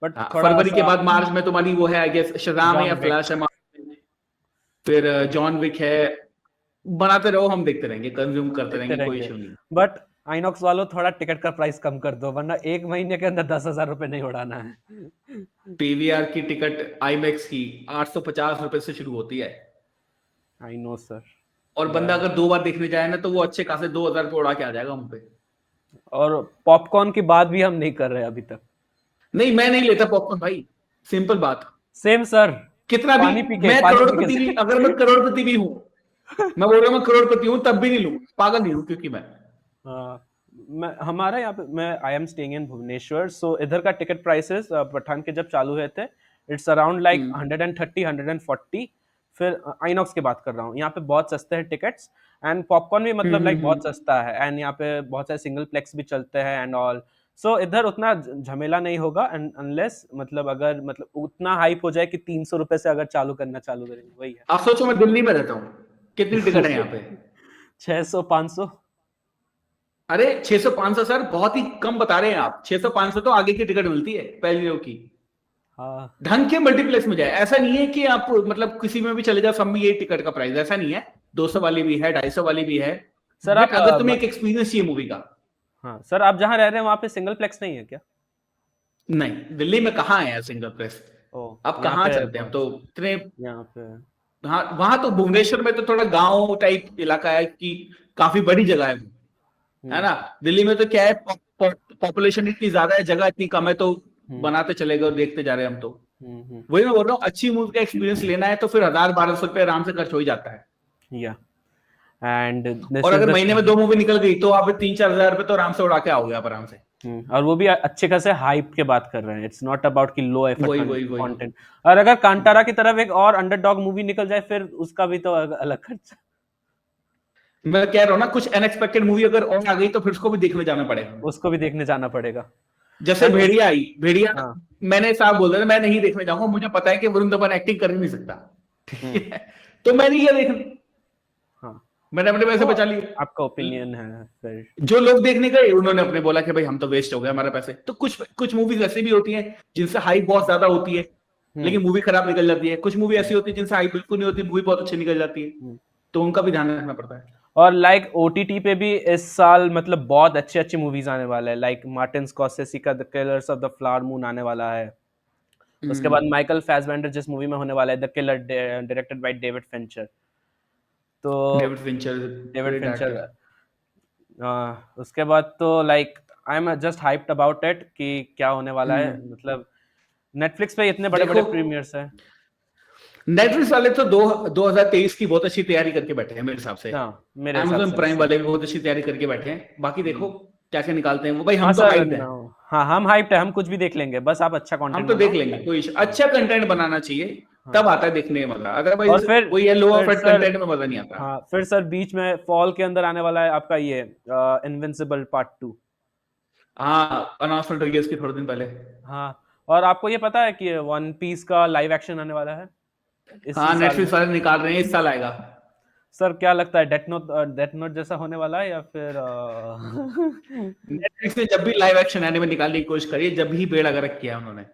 बट हाँ, थोड़ा फरवरी के सा बाद मार्च में तुम्हारी वो है आई गेस, शज़ाम है या जॉन विक। फ्लैश है मार्च में। फिर जॉन विक है। बनाते रहो, हम देखते रहेंगे, कंज्यूम करते देखते रहेंगे, कोई रहेंगे। इशू नहीं। बट आइनॉक्स वालों, थोड़ा टिकट का प्राइस कम कर दो, वरना एक महीने के अंदर 10,000 रुपए नहीं उड़ाना है। पीवीआर की टिकट आईमैक्स की 850 रुपए से शुरू होती है, आई नो सर। और बंदा अगर 2 बार देखने जाए ना तो वो अच्छे खासे 2000 रुपये उड़ा के आ जाएगा हम पे। और पॉपकॉर्न की बात भी हम नहीं कर रहे अभी तक। नहीं, मैं नहीं लेता पॉपकॉर्न भाई, सिंपल बात। Same sir. कितना भी, पानी पी के, मैं पानी पी के करोड़पति भी, अगर मैं करोड़पति भी हूं, मैं बोल रहा हूँ मैं करोड़पति हूँ तब भी नहीं लूंगा, पागल नहीं हूँ क्योंकि मैं हाँ, मैं हमारा यहाँ पे मैं I am staying in Bhubaneswar, so इधर का टिकट प्राइसेस पठान के जब चालू हुए थे इट्स अराउंड लाइक 130 140। फिर आइनॉक्स की बात कर रहा हूँ, यहाँ पे बहुत सस्ते हैं टिकट्स, एंड पॉपकॉर्न भी मतलब लाइक बहुत सस्ता है, एंड यहाँ पे बहुत सारे सिंगल प्लेक्स भी चलते हैं एंड ऑल। सो इधर उतना झमेला नहीं होगा अनलेस मतलब अगर मतलब उतना हाइप हो जाए कि 300 रुपए से अगर चालू करेंगे, वही है। आप सोचो मैं दिल्ली में रहता हूँ, कितनी टिकट है यहाँ पे? 600 500। अरे 600 500 सर बहुत ही कम बता रहे हैं आप, 600 500 तो आगे की टिकट मिलती है पहली रो की, हाँ ढंग के मल्टीप्लेक्स में जाए। ऐसा नहीं है कि आप मतलब किसी में भी चले जाओ सब में ये टिकट का प्राइस, ऐसा नहीं है, 200 वाली भी है 250 वाली भी है, सर बट आप अगर तुम्हें एक एक्सपीरियंस चाहिए मूवी का। हाँ सर, आप जहाँ रह रहे हैं वहाँ पे सिंगल प्लेक्स नहीं है क्या? नहीं दिल्ली में कहाँ है सिंगल प्लेक्स, ओ, अब यहाँ कहाँ पे चलते हैं, अब तो इतने, यहाँ पे हाँ वहां तो भुवनेश्वर में तो थोड़ा गांव टाइप इलाका है कि काफी बड़ी जगह है हम्म ना। दिल्ली में तो क्या है, पॉपुलेशन इतनी ज्यादा है, जगह इतनी कम है, तो हम्म बनाते चले गए और देखते जा रहे हैं हम तो। हम्म। वही मैं बोल रहा हूँ, अच्छी मूवी का एक्सपीरियंस लेना है तो फिर 1000 1200 रुपये आराम से खर्च हो ही जाता है। या एंड दिस और इज अगर द महीने में 2 मूवी निकल गई तो आप 3 4 हजार रुपये तो आराम से उड़ा के आओगे आप आराम से। और वो भी अच्छे खासे हाइप के बात कर रहे हैं, इट्स नॉट अबाउट कि लो एफर्ट वही वही वही कंटेंट। और अगर कांतारा की तरफ एक और अंडरडॉग मूवी निकल जाए फिर उसका भी तो अलग खर्चा। मैं कह रहा हूँ ना, कुछ अनएक्सपेक्टेड मूवी अगर और आ गई तो फिर उसको भी देखने जाना पड़ेगा। उसको भी देखने जाना पड़ेगा। जैसे एंड भेड़िया आई, भेड़िया हाँ मैंने साहब बोल रहे थे मैं नहीं देखने जाऊंगा, मुझे पता है कि वरुण धवन एक्टिंग कर ही नहीं सकता, हम्म ठीक है, तो मैं नहीं गया देखने, हाँ, मैंने अपने पैसे वो बचा लिए। आपका ओपिनियन है फिर। जो लोग देखने गए उन्होंने अपने बोला कि भाई हम तो वेस्ट हो गए हमारे पैसे। तो कुछ कुछ मूवीज ऐसी भी होती हैं जिनसे हाइप बहुत ज्यादा होती है हम्म लेकिन मूवी खराब निकल जाती है, कुछ मूवी ऐसी होती है जिनसे हाइप बिल्कुल नहीं होती, मूवी बहुत अच्छी निकल जाती है, हम्म। तो उनका भी ध्यान रखना पड़ता है। और लाइक ओटीटी पे भी इस साल मतलब बहुत अच्छी अच्छी मूवीज आने वाला है, लाइक मार्टिन स्कॉर्सेसी का the killers of the flower moon आने वाला है। उसके बाद माइकल फैसबेंडर जिस मूवी में होने वाला है the killer, directed by David Fincher. तो David Fincher, David great Fincher, actor. उसके बाद तो like I am just hyped about it कि क्या होने वाला है, मतलब नेटफ्लिक्स पे इतने बड़े बड़े देखो प्रीमियर्स हैं। नेटफ्लिक्स वाले तो 2023 की बहुत अच्छी तैयारी करके बैठे हैं मेरे हिसाब से। हाँ मेरे हिसाब Amazon से भी प्राइम सेम। वाले भी बहुत अच्छी तैयारी करके बैठे हैं, बाकी देखो क्या क्या निकालते हैं वो, भाई हाँ हम तो सर हाइप्ड हैं। हाँ हम हाइप्ड है, हम कुछ भी देख लेंगे, बस आप अच्छा हम कंटेंट तो देख बनाओ। लेंगे, कोई हाँ अच्छा कंटेंट बनाना चाहिए, हाँ। तब आता है देखने में मजा, और अदरवाइज फिर वही है लो फिर एफर्ट सर कंटेंट में मजा नहीं आता। हाँ फिर सर बीच में फॉल के अंदर आने वाला है आपका ये इनविंसिबल पार्ट 2। हाँ अनाउंसमेंट हुई है इसकी थोड़े दिन पहले। हाँ, और आपको ये पता है कि वन पीस का लाइव एक्शन आने वाला है इसी हाँ साल में? नेटफ्लिक्स वाले निकाल रहे हैं, इस साल आएगा। सर क्या लगता है, डेथ नोट जैसा होने वाला है या फिर नेटफ्लिक्स ने जब भी लाइव एक्शन एनिमे निकालने की कोशिश करी है, जब भी बेड़ा गर्क किया है उन्होंने।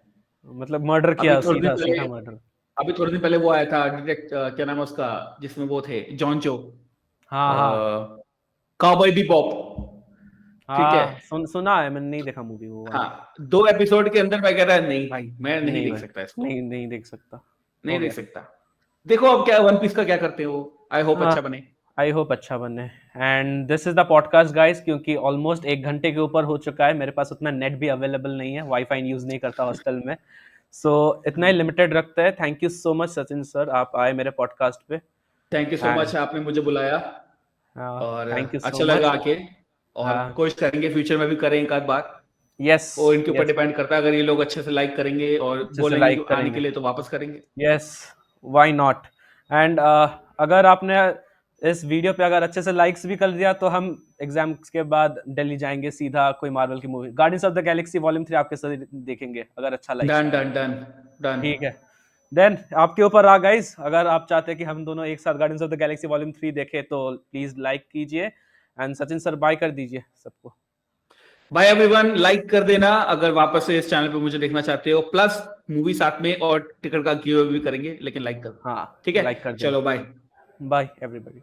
मतलब मर्डर अभी किया, थोड़े दिन सीधा पहले सीधा मर्डर। अभी थोड़े दिन पहले वो आया था डायरेक्ट, क्या नाम है उसका, जिसमें वो थे जॉन चो, हाँ हाँ काउबॉय बीबॉप, ठीक है। हाँ, सुना है, मैंने नहीं देखा मूवी वो वाला। हाँ 2 एपिसोड के अंदर मैं कह रहा नहीं भाई मैं नहीं नहीं देख भाई, सकता इसको, नहीं नहीं देख सकता। नहीं हो देख गया। सकता। देखो अब क्या वन पीस का क्या करते हो, आई होप हाँ, अच्छा बने। आई होप अच्छा बने। And this is the podcast guys, क्योंकि ऑलमोस्ट 1 घंटे के ऊपर हो चुका है, मेरे पास उतना नेट भी अवेलेबल नहीं है, वाईफाई यूज नहीं करता हॉस्टल में। सो इतना ही लिमिटेड रखते हैं। Thank you so much Sachin sir, आप आए मेरे पॉडकास्ट पे। Thank you so and much आपने मुझे बुलाया, और थैंक यू सो अच्छा लगा मच। आके, और कोशिश करेंगे फ्यूचर में भी करें एक आध बार। यस वो इनके ऊपर यस, डिपेंड करता है, अगर ये लोग अच्छे से लाइक करेंगे और अच्छे से बोलेंगे लाइक कि आने के करेंगे, लिए तो वापस करेंगे। Yes, why not. एंड अगर आपने इस वीडियो पे अगर अच्छे से लाइक्स भी कर दिया तो हम एग्जाम्स के बाद दिल्ली जाएंगे सीधा, कोई मार्वल की movie guardians of the Galaxy volume 3 आपके साथ देखेंगे अगर अच्छा लाइक्स डन आया। Done done done. ठीक है, देन आपके ऊपर रहा गाइस, अगर आप चाहते हैं कि हम दोनों एक साथ guardians of the Galaxy volume 3 देखें तो प्लीज लाइक कीजिए। एंड सचिन सर बाय कर दीजिए सबको। बाय एवरीवन, लाइक कर देना अगर वापस से इस चैनल पे मुझे देखना चाहते हो, प्लस मूवी साथ में और टिकट का गिव भी करेंगे, लेकिन लाइक कर दो, हाँ ठीक है, लाइक कर देना। चलो बाय। By everybody.